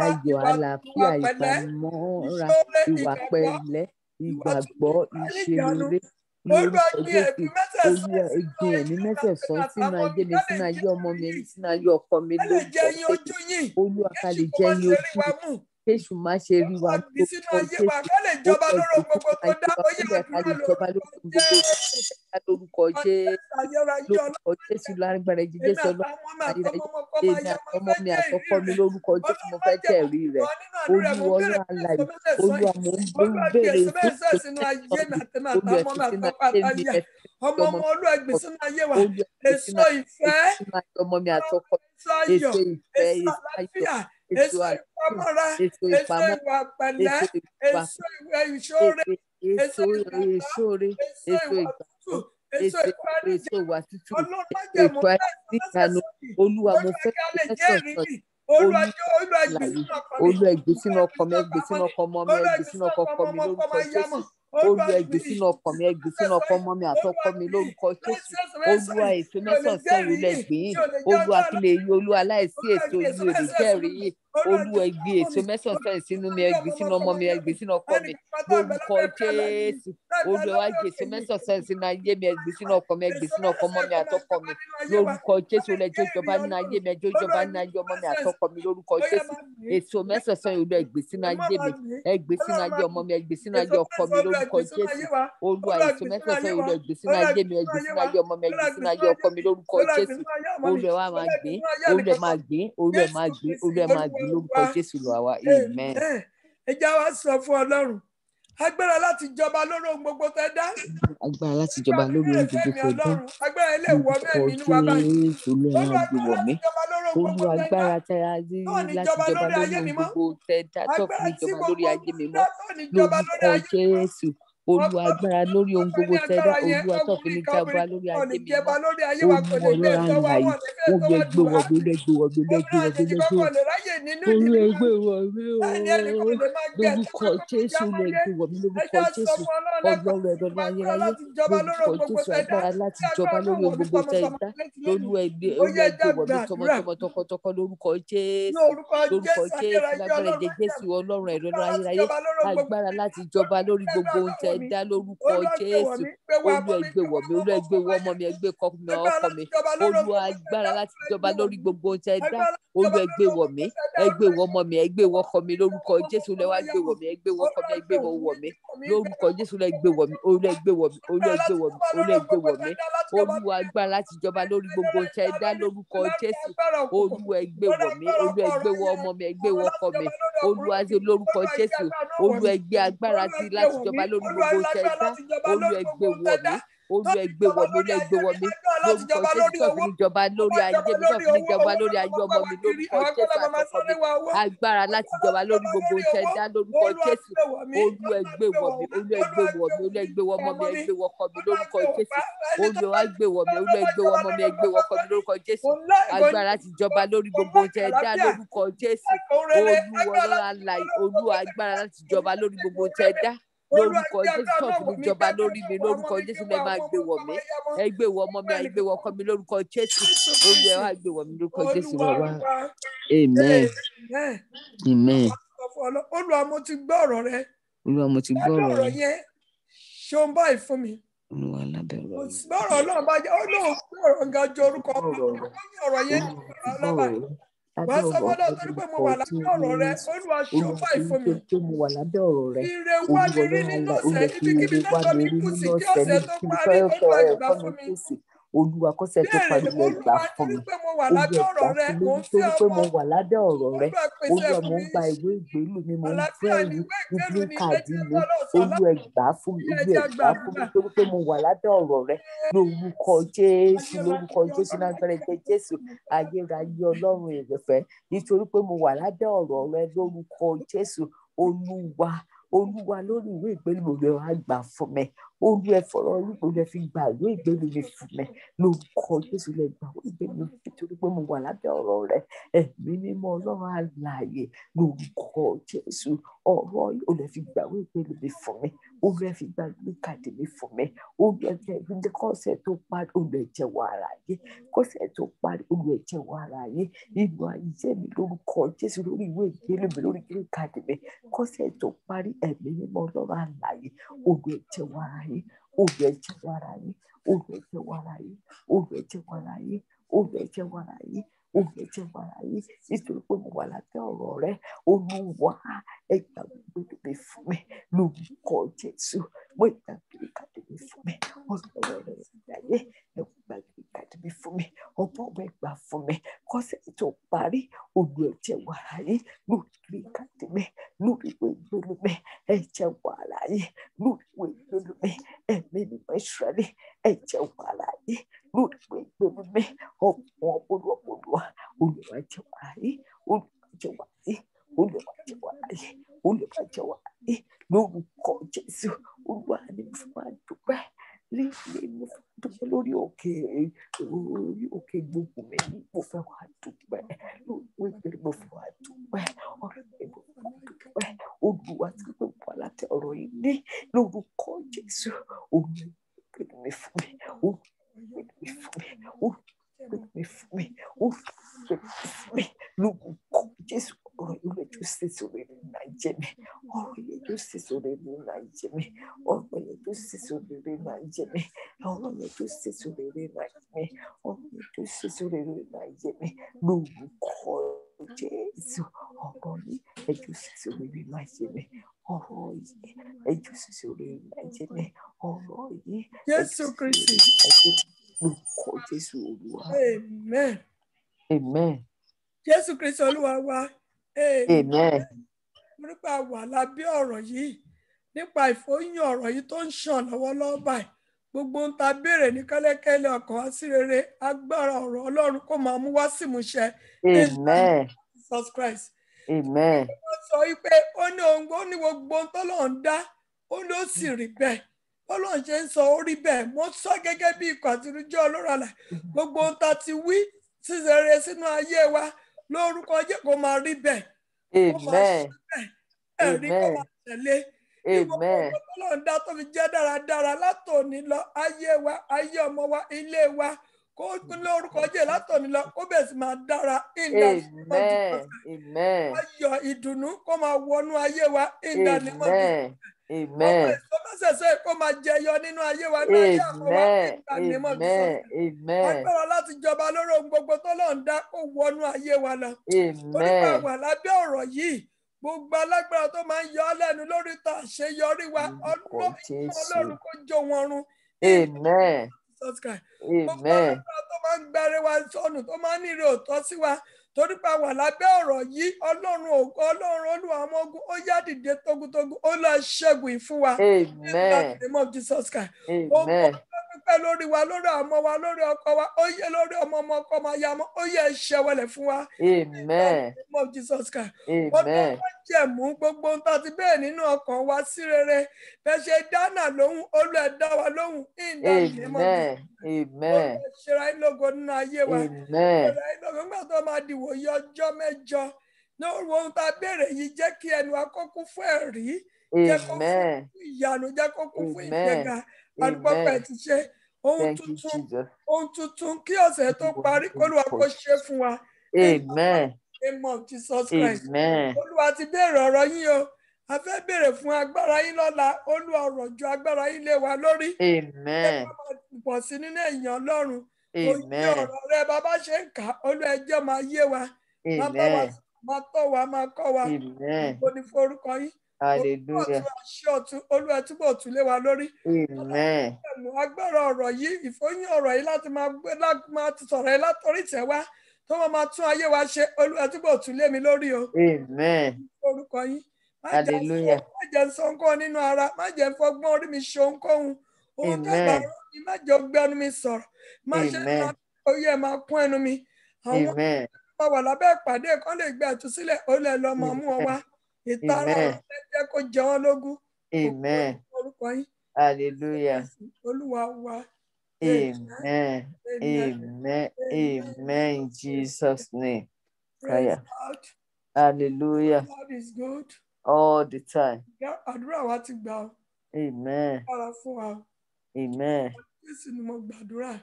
ìwà pẹ̀lẹ́, ìgbàgbọ́, ìṣeré. Olúwa Jésù, Olúwa ẹgbẹ́ ẹ̀mí mẹ́tẹ̀ẹ̀sán sínú ayé mi, sínú ayé ọmọ mi, sínú ayé ọkọ mi lórúkọ Jésù. Olúwa ká lè jẹ́ yín ojú. Jésù má ṣe rí wa lórúkọ Jésù. Ó lè jọba lórúkọ Jésù. Lórúkọ Jésù lágbára ẹ̀jẹ̀ Jésù Ọlọ́run ọmọ mi àtọkọ mi lórúkọ Jésù, mo fẹ́ jẹ́rìí rẹ̀. Olúwa Ọlọ́run alààyè, Olúwa mo ń béèrè ọmọ Olúwa gbé sínú ayé wa, èso ìfẹ́, ọmọ mi àtọkọ, èso ìfẹ́, èso ìpamọ́ra, èso ìwà pẹ̀lẹ́, èso ìwà ìṣòro, èso ìṣòro, èso ìgbàgbọ́, èso ìwà tútù, èso ìyanu. Olúwa mo fẹ́ Olúwa ẹgbẹ́ sínú ọkàn mi, ẹgbẹ́ sínú ọkàn ọmọ mi, ẹgbẹ́ sínú ọkàn ọkọ mi lórúkọ Jésù. Olúwa ẹgbẹ́ sínú ọkàn mi, ẹgbẹ́ sínú ọkàn ọmọ mi àtọkọ mi lórúkọ Jésù. Olúwa èso mẹ́sàn-án sẹ́yìn lẹ̀ gbìn. Olúwa kí lè yí, Olúwa láìsí èso yìí ò lè jẹ́rìí yìí. Olúwa ẹgbẹ́ èso mẹ́sàn-án sẹ́yìn sínú mi, ẹgbẹ́ sínú ọmọ mi, ẹgbẹ́ sínú ọkọ mi lórúkọ Jésù. Olúwa ẹgbẹ́ èso mẹ́sàn-án sẹ́yìn sínú ayé mi, ẹgbẹ́ sínú ọkọ mi, ẹgbẹ́ sínú ọkọ ọmọ mi àtọkọ mi lórúkọ Jésù. Olẹ́jọ́ ìjọba nínú ayé mi, ẹjọ́ ìjọba nínú ayé ọmọ mi àtọkọ mi lórúkọ Jésù. Èso mẹ́sàn-án sẹ́yìn Olúwa ẹgbẹ́ sínú ayé mi, ẹgbẹ́ sínú ayé ọmọ mi, ẹgbẹ́ sínú ayé ọkọ mi lórúkọ Jésù. Olúwa èso mẹ́sàn-án sẹ́yìn Olúwa ẹgbẹ́ sínú ayé mi, ẹgbẹ́ sínú ayé ọmọ mi, ẹgbẹ́ sínú ayé ọkọ mi lórúkọ Jésù. Olúwa máa gbé, Olúwa máa gbé, Olúwa máa gbé, Olúwa máa gbé lórúkọ Jésù lọ àwa. Amen. Ẹ já wa sọ fún Ọlọ́run, agbára láti jọba lórí ohun gbogbo tẹ́ dá. Agbára láti jọba lórí ohun gbogbo tẹ́ dá. Agbára ilé ìwọ mẹ́rin nínú wa báyìí. Jésù Olúwa gbé wọ̀ mí. Olúwa agbára tẹ́ a rí láti jọba lórí ohun gbogbo tẹ́ dá tó fi ní jọba lórí ayé mi mọ́. Lórúkọ Jésù. Olúwa agbára lórí ohun gbogbo tẹ́ dá. Olúwa tó fi ní jọba lórí ayé mi mọ́. Olúwa Ọlọ́run alààyè. Olúwa gbé wọ̀ mí, gbé wọ̀ mí, gbé wọ̀ mí, gbé wọ̀ mí. Olúwa gbé wọ̀ mí o. Lórúkọ Jésù lè gbé wọ̀ mí, lórúkọ Jésù. Ọlọ́run ẹ̀rọ ní ayérayé. Lórúkọ Jésù agbára láti jọba lórí ohun gbogbo tẹ́ dá. Olúwa gbé wọ̀ mí tọmọtọmọ tọkọtọkọ lórúkọ Jésù. Lórúkọ Jésù lágbára ẹ̀jẹ̀ Jésù Ọlọ́run ẹ̀rọ ní ayérayé. Agbára láti jọba lórí gbogbo ohun tẹ́ dá lórúkọ Jésù. Olúwa gbé wọ̀ mí, Olúwa gbé wọ̀ ọmọ mi, gbé ọkọ mi. Olúwa agbára láti jọba lórí gbogbo ohun tẹ́ dá. Olúwa gbé wọ̀ mí, gbé wọ̀ ọmọ mi, gbé wọ̀ ọkọ mi lórúkọ Jésù. Olúwa gbé wọ̀ mí, gbé wọ̀ ọkọ mi, gbé wọ̀ mí lórúkọ Jésù. Olúwa gbé wọ̀ mí, Olúwa gbé wọ̀ mí, Olúwa gbé wọ̀ mí, Olúwa gbé wọ̀ mí. Olúwa agbára láti jọba lórí gbogbo ohun tẹ́ dá lórúkọ Jésù. Olúwa gbé wọ̀ mí, Olúwa gbé wọ̀ ọmọ mi, gbé wọ̀ ọkọ mi. Olúwa lórúkọ Jésù. Olúwa gbé agbára láti jọba lórí gbogbo ohun tẹ́ dá. Olúwa gbé wọ̀ mí. Olúwa gbé wọ̀ mí, Olúwa gbé wọ̀ mí lórúkọ Jésù. Tó fi ní jọba lórí ayé mi, tó fi ní jọba lórí ayé ọmọ mi lórúkọ Jésù àtọkọ mi. Agbára láti jọba lórí gbogbo ohun tẹ́ dá lórúkọ Jésù. Olúwa gbé wọ̀ mí, Olúwa gbé wọ̀ mí, Olúwa gbé wọ̀ ọmọ mi, gbé wọ̀ ọkọ mi lórúkọ Jésù. Olúwa gbé wọ̀ mí, Olúwa gbé wọ̀ ọmọ mi, gbé wọ̀ ọkọ mi lórúkọ Jésù. Agbára láti jọba lórí gbogbo ohun tẹ́ dá lórúkọ Jésù. Olúwa Ọlọ́run alààyè. Olúwa agbára láti jọba lórí gbogbo ohun tẹ́ dá lórúkọ Jésù. Tó fi ní jọba lórí mi lórúkọ Jésù. Lẹ máa gbé wọ̀ mí, ẹ gbé wọ̀ ọmọ mi, ẹ gbé wọ̀ ọkọ mi lórúkọ Jésù. Olúwa wá gbé wọ̀ mí lórúkọ Jésù bàbá. Amen. Amen. Olúwa mo ti gbọ́ ọ̀rọ̀ rẹ. Olúwa mo ti gbọ́ ọ̀rọ̀ rẹ. Yẹn ṣe ń báyìí fún mi. Olúwa lábẹ́ ọ̀rọ̀ rẹ. Ọ̀rọ̀ náà bá jẹ́ Ọlọ́run ọ̀rọ̀ nga jọ orúkọ ọ̀rọ̀ yẹn ọlọ́ba. Wọ́n sọ fọ́dọ̀ torí pé mo wà lábẹ́ ọ̀rọ̀ rẹ. Olúwa ṣe ń báyìí fún mi. Mo wà lábẹ́ ọ̀rọ̀ rẹ. Ire wá mi rí nínú ọ̀sẹ̀ ibikíbi náà lọ mi kù sí kí ọ̀sẹ̀ tó parí Olúwa ìgbà fún mi. Olúwa kọ́sẹ̀ tó parí lọ gbà fún mi. Olúwa gbà fún mi nítorí pé mo wà lábẹ́ ọ̀rọ̀ rẹ. Olúwa mo ń gba ìwé ìgbélú mi, mo ń fẹ́ ìwé káàdì mi. Olúwa gbà fún mi, Olúwa gbà fún mi nítorí pé mo wà lábẹ́ ọ̀rọ̀ rẹ. Lórúkọ Jésù, lórúkọ Jésù náà gbẹrẹ jẹ Jésù. Ayérayé Ọlọ́run ìrẹ̀fẹ̀ nítorí pé mo wà lábẹ́ ọ̀rọ̀ rẹ lórúkọ Jésù. Olúwa lórí ìwé ìgbélú rẹ wá gbà fún mi. Olúwa fọ̀rọ̀ orúkọ rẹ fi gbà ìwé ìgbélú mi fún mi. Lórúkọ Jésù lẹ gbà ìwé ìgbélú mi nítorí pé mo wà lábẹ́ ọ̀rọ̀ rẹ. Ẹ̀mí mímọ́ Ọlọ́run alààyè lórúkọ Jésù. Ọ̀rọ̀ yóò lè fi gbà ìwé ìgbélú mi fún mi. Olúwa fi gbà ìwé káàdì mi fún mi. Olúwa fi kọ́sẹ̀ tó parí Olúwa jẹ́ wà ara yé. Kọ́sẹ̀ tó parí Olúwa jẹ́ wà ara yé. Inú ayé mi lórúkọ Jésù lórí ìwé ìgbélú mi lórí ìwé káàdì mi. Kọ́sẹ̀ tó parí ẹ̀mí mímọ́ Ọlọ́run alààyè Olúwa jẹ́ wà ara yé. Olúwa jẹ́ wà ara yé. Olúwa jẹ́ wà ara yé. Olúwa jẹ́ wà ara yé. Olúwa jẹ́ wà ara yé. Olúwa jẹ́ wà ara yé. Nítorí pé mo wà lábẹ́ ọ̀rọ̀ rẹ. Olúwa ẹ gbà ìgbélú mi fún mi lórúkọ Jésù. Mo gbà ìgbélú káàdì mi fún mi. Ọlọ́run rẹ ìdáyé ẹ gbà ìgbélú káàdì mi fún mi. Ọmọ mi gbà fún mi. Kọ́sẹ̀ tó parí Olúwa jẹ́ wà ara yé lórí ìgbélú káàdì mi, lórí ìwé ìgbélú mi. Ẹ jẹ́ wà ara yé lórí ìwé ìgbélú mi. Ẹ̀mí mímọ́ Ísírẹ́lì ẹ jẹ́ wà ara yé lórí ìwé ìgbélú mi. Olúwa jẹ́ wà ara yé. Olúwa jẹ́ wà ara yé. Olúwa jẹ́ wà ara yé. Olúwa jẹ́ wà ara yé lórúkọ Jésù. Olúwa ni mo fi máa dúpẹ́ lórí òkè gbogbo mi. Mo fẹ́ wá dúpẹ́ lórí ìgbélú mo fẹ́ wá dúpẹ́. Ọ̀rọ̀ mi mo fẹ́ wá dúpẹ́. Olúwa ti pé wà láti ọ̀rọ̀ yìí ní lórúkọ Jésù. Olúwa gbélú mi fún mi. Olúwa gbélú mi fún mi. Olúwa gbélú mi fún mi. Olúwa gbélú mi fún mi lórúkọ Jésù. Ọ̀rọ̀ yìí lè tún ṣe sórí nínú ayé mi. Ọ̀rọ̀ yìí tún ṣe sórí nínú ayé mi. Ọ̀rọ̀ yìí tún ṣe sórí nínú ayé mi. Ọ̀rọ̀ yìí tún ṣe sórí nínú ayé mi. Ọ̀rọ̀ yìí tún ṣe sórí nínú ayé mi lórúkọ Jésù. Ọ̀rọ̀ yìí ẹ tún ṣe sórí nínú ayé mi. Ọ̀rọ̀ yìí ẹ tún ṣe sórí nínú ayé mi. Ọ̀rọ̀ yìí Jésù Kristi lórúkọ Jésù Olúwa. Amen. Amen. Jésù Kristi Olúwa wa. Amen. Mo rí pé a wà lábẹ́ ọ̀rọ̀ yìí nípa ìfòyín ọ̀rọ̀ yìí tó ń ṣàn lọ́wọ́lọ́wọ́ báyìí. Gbogbo ń ta béèrè ní kẹ́lẹ́kẹ́lẹ́ ọkàn wá sí rere, agbára ọ̀rọ̀ Ọlọ́run kó máa mú wá sí ìmúṣẹ. Amen. Jesus Christ. Amen. Wọ́n sọ wípé ó ní ohun ó ní gbogbo ohun tọ́lọ́run dá, ó ló sì rí bẹ́ẹ̀. Ọlọ́run ṣe ń sọ ó rí bẹ́ẹ̀. Mo sọ gẹ́gẹ́ bí ikọ̀ àti ìrújọ́ Ọlọ́run àlàyé. Gbogbo ohun tá ti wí sísèrè sínú ayé wa lórúkọ Jésù kó máa rí bẹ́ẹ̀. Kó máa ṣe bẹ́ẹ̀. Ẹ̀rí kó máa tẹ̀lé. Amen. Ọlọ́run dá tó fi jẹ́ dáradára látòní lọ ayé wa, ayé ọmọ wa, ilé wa. Kó lórúkọ Jésù látòní lọ kó bẹ̀rẹ̀ sí máa dára. Amen. Ayọ̀ ìdùnnú kó máa wọnú ayé wa. Amen. Amen. Ìsọmọsẹsẹ kó máa jẹyọ nínú ayé wa ní ayé àmọ́ wa agbára láti jọba lórí ohun gbogbo tó lọ́n dá kó wọnú ayé wa lọ. Onípa wà lábẹ́ ọ̀rọ̀ yìí gbogbo alágbára tó máa ń yọ ọ́ lẹ́nu lórí ta àṣeyọrí wa Ọlọ́run kó jó wọn run. Amen. Gbogbo alágbára tó máa ń gbẹrẹ wa sọnù tó máa ń nírè òótọ́ sí wa torí pa wà lábẹ́ ọ̀rọ̀ yìí Ọlọ́run ògo Ọlọ́run Olúwa ọmọ ogun ó yá dìde tógúntógún ó lọ ṣẹ́gun ìfún wa. Amen. In the name of Jesus Christ. Amen. Pípẹ́ lórí wa lórí ọmọ wa lórí ọkọ wa ó yẹ lórí ọmọ ọkọ máa ya mọ́ ó yẹ ìṣẹ́wọlẹ̀ fún wa. Amen. In the name of Jesus Christ. Amen. Ó jẹ̀mú gbogbo ohun tó ti bẹ́ẹ̀ nínú ọkàn wa sí rere bẹ́ẹ̀ ṣe dáná lóhùn Olú ẹ̀ dá wa lóhùn. In the name of Jesus Christ. Amen. Ó ṣera ìlógo nínú ayé wa. Amen. Ṣera ìlógo nígbà tó máa dìwò yí ọjọ́ mẹ́jọ lórí ohun tá a béèrè yìí jẹ́ kí ẹnu wa kó kún fún ẹ̀rí. Jẹ́ kó kún fún ìyanu, jẹ́ kó kún fún ìgbéga. Àdúgbò ti ṣe ohun tuntun kí ọ̀sẹ̀ tó parí k'Olúwa kó ṣe fún wa. Amen. Name of Jesus Christ. Amen. Olúwa ti béèrè ọ̀rọ̀ yín o. A fẹ́ béèrè fún agbára yín lọ́la. Olúwa ọ̀rọ̀ ju agbára yín lé wa lórí. Amen. Ẹ máa pọ̀ sí nínú èèyàn Ọlọ́run. Amen. Òye ọ̀rọ̀ rẹ bàbá ṣe ń kà Olú ẹjọ́ máa yé wa. Máa tọ́ wa, máa kọ́ wa. Amen. Mo ní forúkọ yín. Hallelujah. Olúwa túbọ̀ tún lé wa lórí. Amen. Agbára ọ̀rọ̀ yìí, ìfòyín ọ̀rọ̀ yìí láti máa ti sọ̀rọ̀ yìí látọ̀rí ìtẹ́ wa tó máa tún ayé wa ṣe Olúwa túbọ̀ tún lé mi lórí o. Amen. Orúkọ yín. Hallelujah. Má jẹ́ sọ ohunkóhun nínú ara, má jẹ́ fọgbọ́n orí mi ṣe ohunkóhun. Ohun tó gbà rọ́ mi má jẹ́ gbẹ́nu mi sọ̀rọ̀. Má ṣe máa oyè máa kún ẹnu mi. Àwọn ọmọ wà lábẹ́ ìpàdé kan lè gbé àtúnṣílẹ̀ ó lè lọ máa mú ọ wá. Ìtara ọ̀rọ̀ jẹ́ kó jẹ wọ́n lógún. Amen. Orúkọ yín. Hallelujah. Olúwa wa. Amen. Amen. Amen. In Jesus' name. Praise God. Hallelujah. God is good. All the time. Àdúrà wa ti gbà ọ́. Amen. Dára fún wa. Amen. Jésù ni mo gbàdúrà.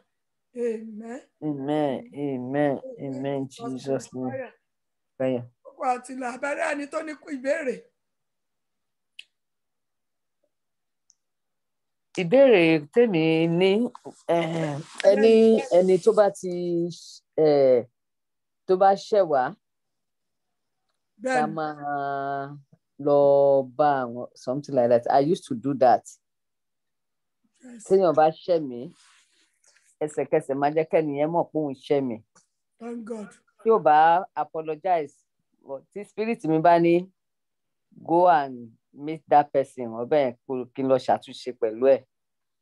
Amen. Amen. Amen. Amen. Jesus' name. Prayer. Ọkọ àti ilà abẹ́rẹ́ ẹni tó ní ìbéèrè. Ìbéèrè tèmi ní ẹni tó bá ṣẹ̀ wá ká máa lọ bá àwọn something like that. I used to do that. Téèyàn bá ṣẹ̀ mí ẹsẹ̀kẹsẹ̀ máa jẹ́ kẹ́niyẹn mọ̀ pé òun ṣẹ̀ mí. Thank God. Tí ò bá apologize tí spirit mi bá ní go and meet that person ọbẹ̀ yẹn kí n lọ ṣàtúnṣe pẹ̀lú ẹ̀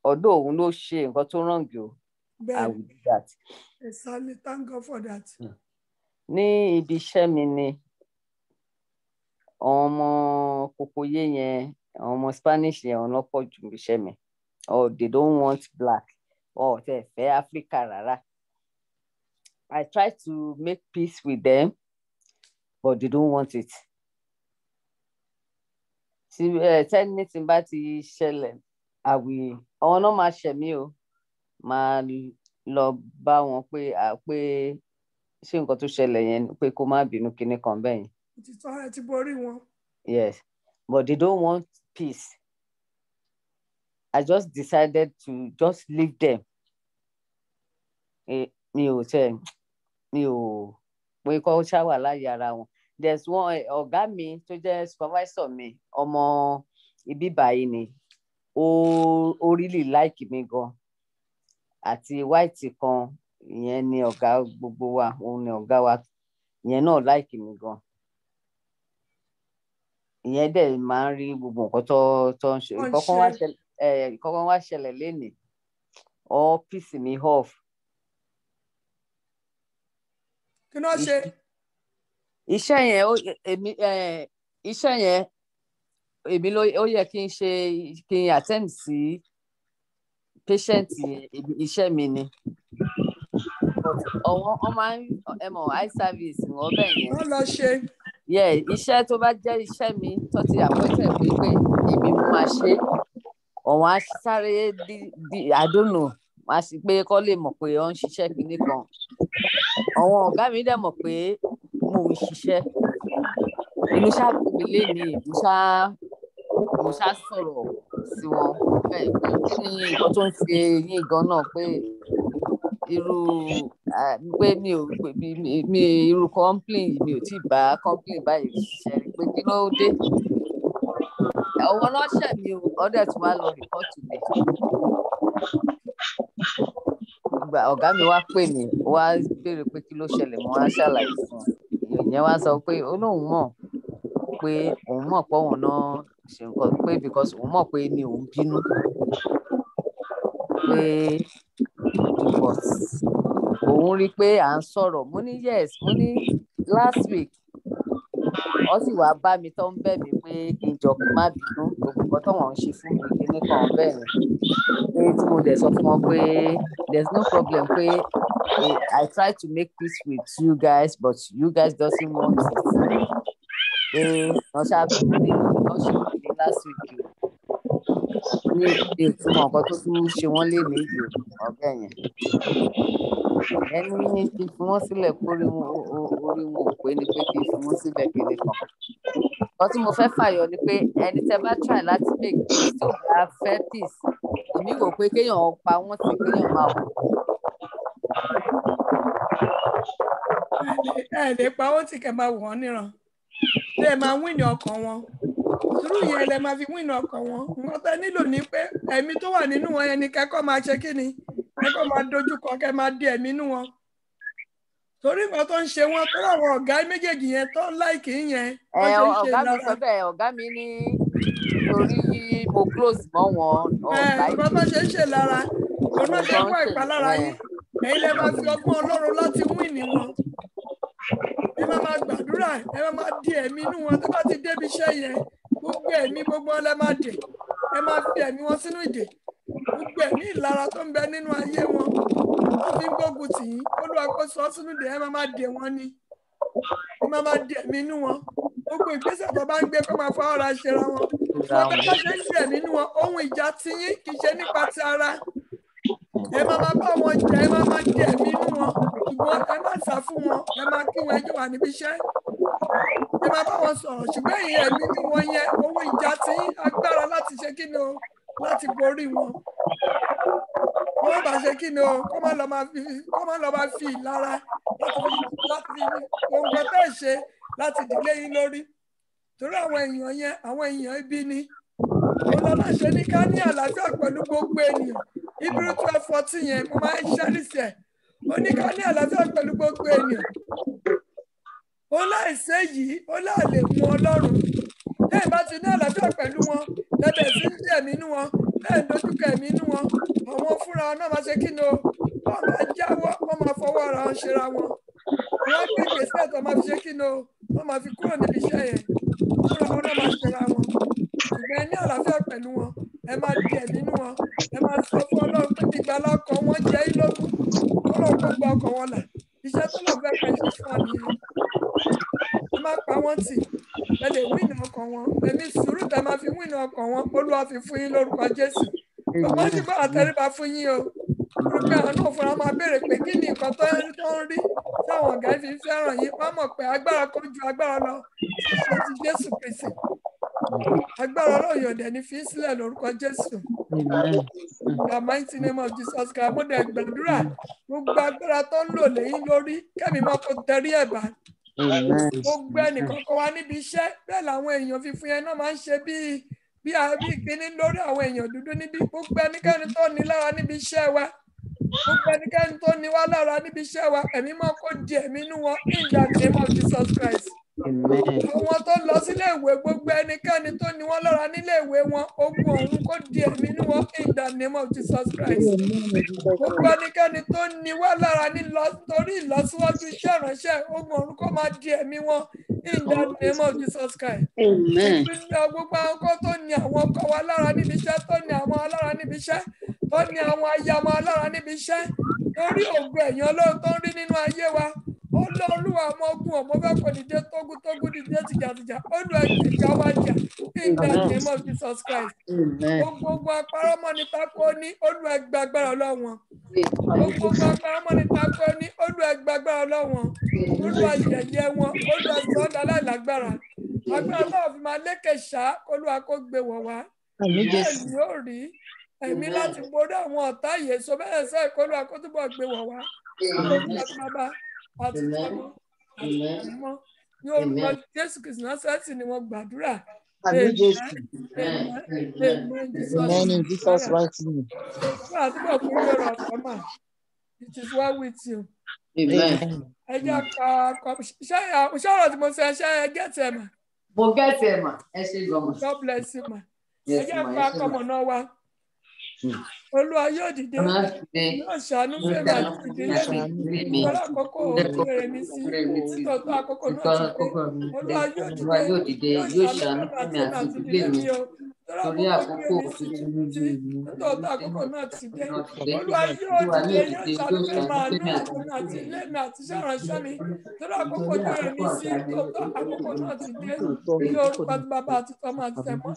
ọ̀dọ̀ òun ló ṣe nǹkan tó wrong o. I will do that. Exactly. Thank God for that. Ní ibi iṣẹ́ mi ni ọmọ kòkòyé yẹn ọmọ Spanish yẹn ọ̀nà pọ̀ jù ibi iṣẹ́ mi or they don't want black or tẹ̀ fẹ́ Africa rárá. I try to make peace with them but they don't want it. Tẹ́ni tí n bá ti ṣẹlẹ̀ àwọn náà máa ṣẹ̀ mí o máa lọ bá wọn pé ṣé nǹkan tó ṣẹlẹ̀ yẹn pé kó má bínú kinní kan bẹ́ẹ̀ yẹn. Òtítọ́ ẹ ti borí wọn. Yes, but they don't want peace. I just decided to just leave them. Mi ò pé kọ́ ṣáwà láyé ara wọn. There's one ọ̀gá mi tó jẹ́ supervisor mi ọmọ ibi báyìí ni ó really like mi gan àti white kan ìyẹn ni ọ̀gá gbogbo wa òun ni ọ̀gá wa ìyẹn náà like mi gan ìyẹn dẹ̀ máa ń rí gbogbo nǹkan tó ń ṣe. Ìkọ̀kan wá ṣẹlẹ̀ lénìí ọ́fíìsì mi off. kí ló ṣe. iṣẹ́ yẹn èmi ló ó yẹ kí n attend sí patient iṣẹ́ mi ni. Wọ́n máa ń eye service wọ́n bẹ̀ yẹn. wọ́n lọ ṣe. Iṣẹ́ tó bá jẹ́ iṣẹ́ mi tó ti àpẹẹrẹ pé èmi mo máa ṣe ọ̀wọ́n á sáré I don't know máa sì pé kọ́ lè mọ̀ pé ó ń ṣiṣẹ́ kinní kan. Àwọn ọ̀gá mi dẹ̀ mọ̀ pé mo ń ṣiṣẹ́. Inú ṣáà bí mi lénìí mo ṣáà sọ̀rọ̀ sí wọn pé kí ni nǹkan tó ń ṣe yín gan náà pé irú pé mi irú complain mi ò tí ì bá complain báyìí ṣiṣẹ́ rí pé kí ló dé. Àwọn náà ṣẹ̀ mi ọdẹ tí wàá lọ report mi. Ọ̀gá mi wá pè mí wá béèrè pé kí ló ṣẹlẹ̀ mo wá ṣàlàyé fún un. Ìyẹn wá sọ pé ó lóun mọ̀ pé òun mọ̀ pé òun náà ṣe nǹkan pé because òun mọ̀ pé mi ò ń bínú pé but òun rí i pé à ń sọ̀rọ̀ mo ní yes mo ní last week wọ́n sì wá bá mi tó ń bẹ̀ mí pé kí n jọ kí n má bínú gbogbo nǹkan tó wọ́n ń ṣe fún mi kíní kan bẹ́ẹ̀ ni pé tí mo dẹ̀ sọ fún wọn pé there's no problem pé I try to make peace with you guys but you guys doesn't want it pé wọ́n ṣáàbù ní wọ́n ṣe ní last week ní ìtumọ̀ nǹkan tó tún ṣe wọ́n lé méjì ọ̀gá yẹn ẹni kí n fi wọ́n sílẹ̀ kórí orí wọn ò pé ni pé kí n fi wọ́n sílẹ̀ kéde kan nǹkan tí mo fẹ́ fàyọ ni pé ẹni tẹ́ bá try láti make peace tó bá fẹ́ peace èmi rò pé kéèyàn pa wọ́n sí kéèyàn máa wò. ẹ lè pa wọ́n tí kẹ́ máa wò wọ́n níran lè máa wíìnì ọkàn wọn sùúrù yẹn lè máa fi wíìnì ọkàn wọn nǹkan tẹ́ nílò ní pé ẹ̀mí tó wà nínú wọn yẹn ni kẹ́kọ̀ọ́ máa ṣe kí ni kẹ́kọ̀ọ́ máa dojúkọ kẹ́ máa di ẹ̀mí inú wọn torí nǹkan tó ń ṣe wọn tó láwọn ọ̀gá méjèèjì yẹn tó ń láìkì yẹn. ọ̀gá mi sọ bẹ́ẹ̀ ọ̀gá mi ní torí mo close mọ́ wọn. nǹkan tó ṣe ń ṣe lára òun náà ṣe fún ìpalára yín ẹ̀yin lè máa fi ọgbọ́n Ọlọ́run láti wíìnì wọn ẹ máa gbàdúrà ẹ máa di ẹ̀mí inú wọn tó bá ti débi iṣẹ́ yẹn gbogbo ẹ̀mí gbogbo ọlẹ́ máa dè ẹ máa fi ẹ̀mí wọn sínú ìdè gbogbo ẹ̀mí ìlara tó ń bẹ nínú ayé wọn tó fi ń gbógun tì yín Olúwa kó sọ sínú ìdè ẹ máa dè wọn ni ẹ máa di ẹ̀mí inú wọn gbogbo ìgbésẹ̀ tó bá ń gbé kó máa fọ ọ̀rọ̀ àṣẹra wọn wọn bá ṣe ń di ẹ̀mí inú wọn ohun ìjà ti yín kì í ṣe nípa ti ara ẹ máa bá wọn jà ẹ máa di ẹ̀mí inú wọn ṣùgbọ́n ẹ má sá fún wọn ẹ máa kí wọn ẹjọ́ wà níbi iṣẹ́ ẹ máa bá wọn sọ̀rọ̀ ṣùgbọ́n ìyẹn ẹ̀mí inú wọn yẹn ohun ìjà ti yín agbára láti ṣe kí ni o láti borí wọn wọ́n bá ṣe kí ni o kó má lọ máa fi ìlara láti fi ohun kan tẹ́ ẹ̀ ṣe láti dìlé yín lórí torí àwọn èèyàn yẹn àwọn èèyàn ibi ni Ọlọ́run ṣe ní ká ní àlàáfíà pẹ̀lú gbogbo ènìyàn Hebrew 12:14 yẹn mo máa ń ṣẹ́rìsì ẹ̀ ó ní ká ní àlàáfíà pẹ̀lú gbogbo ènìyàn ó láìsẹ́ yìí ó láàlè mú Ọlọ́run lẹ́yìn bá ti ní àlàáfíà pẹ̀lú wọn lẹ́bẹ̀ sí ń dí ẹ̀mí inú wọn lẹ́yìn dojúkọ ẹ̀mí inú wọn àwọn fúnra náà máa ṣe kí ni o wọ́n máa jáwọ́ wọ́n máa fọwọ́ ara wọn ṣera wọn wọ́n gbé gbèsè tó máa fi ṣe kí ni o wọ́n máa fi kúrò níbi iṣẹ́ yẹn fúnra wọn náà máa ṣera wọn ṣùgbọ́n ẹ ní àlàáfíà pẹ̀lú wọn ẹ máa di ẹ̀mí inú wọn ẹ máa sọ fún Ọlọ́run pé ìgbàlá ọkàn wọn jẹ́ ìlógún Ọlọ́run kó gba ọkàn wọn là iṣẹ́ tó lọ fẹ́ pẹ́ ṣe fún àmì ẹ má pa wọ́n tì ẹ lè wíìnì ọkàn wọn ẹ̀mí sùúrù tẹ máa fi wíìnì ọkàn wọn Olúwa fi fún yín lórúkọ Jésù ọgbọ́n ti bá àtẹríba fún yín o orúkọ àwọn náà fúnra máa béèrè pé kí ni nǹkan tó ń rí táwọn ọ̀gá fi ń fẹ́ràn yín wọ́n mọ̀ pé agbára kan ju agbára lọ ṣe ti Jésù Kristi agbára Ọlọ́run yọ̀dẹ̀ ní fi sílẹ̀ lórúkọ Jésù the mighty name of Jesus Christ mo dẹ̀ gbàdúrà gbogbo agbára tó ń lò lẹ́yìn lórí kẹ́mi mọ́ kó tẹrí ẹ̀ bá gbogbo ẹnìkan kan wá níbi iṣẹ́ bẹ́ẹ̀ làwọn èèyàn fífún yẹn náà máa ń ṣe bí kíní lórí àwọn èèyàn dúdú níbi gbogbo ẹnikẹ́ni tó ní lára níbi iṣẹ́ wa gbogbo ẹnikẹ́ni tó ní wá lára níbi iṣẹ́ wa ẹ̀mí mọ́ kó di ẹ̀mí inú wọn in the name of Jesus Christ. Àwọn tó lọ sílé ìwé, gbogbo ẹnikẹ́ni tó ní wọ́n lára nílé ìwé wọn, ogun ọ̀run kó di ẹ̀mí ní wọn in the name of Jesus Christ. Gbogbo ẹnikẹ́ni tó ní wọ́n lára nítorí ìlọsíwájú iṣẹ́ ìránṣẹ́, ogun ọ̀run kó máa di ẹ̀mí wọn in the name of Jesus Christ. Amen. Gbogbo àwọn ọkọ tó ní àwọn ọkọ wa lára níbi iṣẹ́, tó ní àwọn alára níbi iṣẹ́, tó ní àwọn aya wa lára níbi iṣẹ́, lórí ògùn ẹ̀yìn Ọlọ́run tó ń rí nínú ayé wa. Olúwa ọmọ ogun ọmọ bẹ́ẹ̀ kò dìde tógún dìde tìjàtìjà, Olúwa ìjà wa jà in the name of Jesus Christ. Gbogbo apárọ́mọ́ ni tako ní, Olúwa gbàgbára Ọlọ́run. Gbogbo apárọ́mọ́ ni tako ní, Olúwa gbàgbára Ọlọ́run. Olúwa yẹ̀yẹ́ wọn, Olúwa sọ́dọ̀ aláìlágbára. Agbára náà fi máa lékè ṣá, Olúwa kó gbé wọ̀ wá. Bẹ́ẹ̀ ni ó rí ẹ̀mí láti borí àwọn ọ̀tá yìí, so bẹ́ẹ̀ sẹ́ kó Olúwa kó túbọ̀ gbé wọ̀ wá. Àti tọ́mọ àti ọmọ ní orúkọ Jésù Kristi Násárẹ́tì ni wọ́n gbàdúrà. Amen. Jesus right name. It is well with you. Amen. Ẹ jẹ́ ká ṣé ọ̀rọ̀ tí mo sọ ṣé ẹ gẹ́tì ẹ̀ mà? Mo gẹ́tì ẹ̀ mà. Ẹ ṣe gbọmọ. God bless you mà. Ẹ jẹ́ ká kọ́mọ náà wá. Olúwa yóò dìde, yóò ṣàánú fẹ́mi àti ìdílé mi. Olúwa àkókò òkúrẹ́ mi sí nítòótọ́ àkókò náà ti dé. Olúwa yóò dìde, yóò ṣàánú fẹ́mi àti ìdílé mi. Torí àkókò nítòótọ́ àkókò náà ti dé. Olúwa yóò dìde, yóò ṣàánú fẹ́mi àti ìdílé mi àti iṣẹ́ ìránṣẹ́ mi. Torí àkókò òkúrẹ́ mi sí nítòótọ́ àkókò náà ti dé. Ní orúkọ tí Bàbá àti Tọ́mọ àti Tẹ̀mọ́.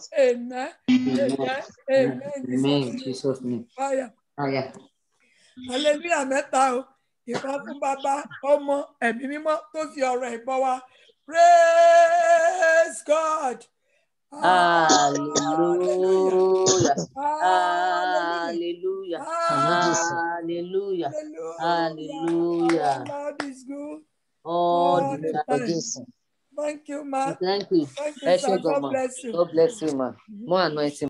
Amen. Jesus name. Fire. Fire. Hallelujah mẹ́ta o. Ìbọn fún Bàbá, Ọmọ, Ẹ̀mí Mímọ́ tó fi ọ̀rọ̀ ìbọn wa. Praise God. Hallelujah. Hallelujah. Hallelujah. Hallelujah. God is good. All the time. Thank you, ma. Thank you. Thank you, sir. God bless you. God bless you, ma. More anointing.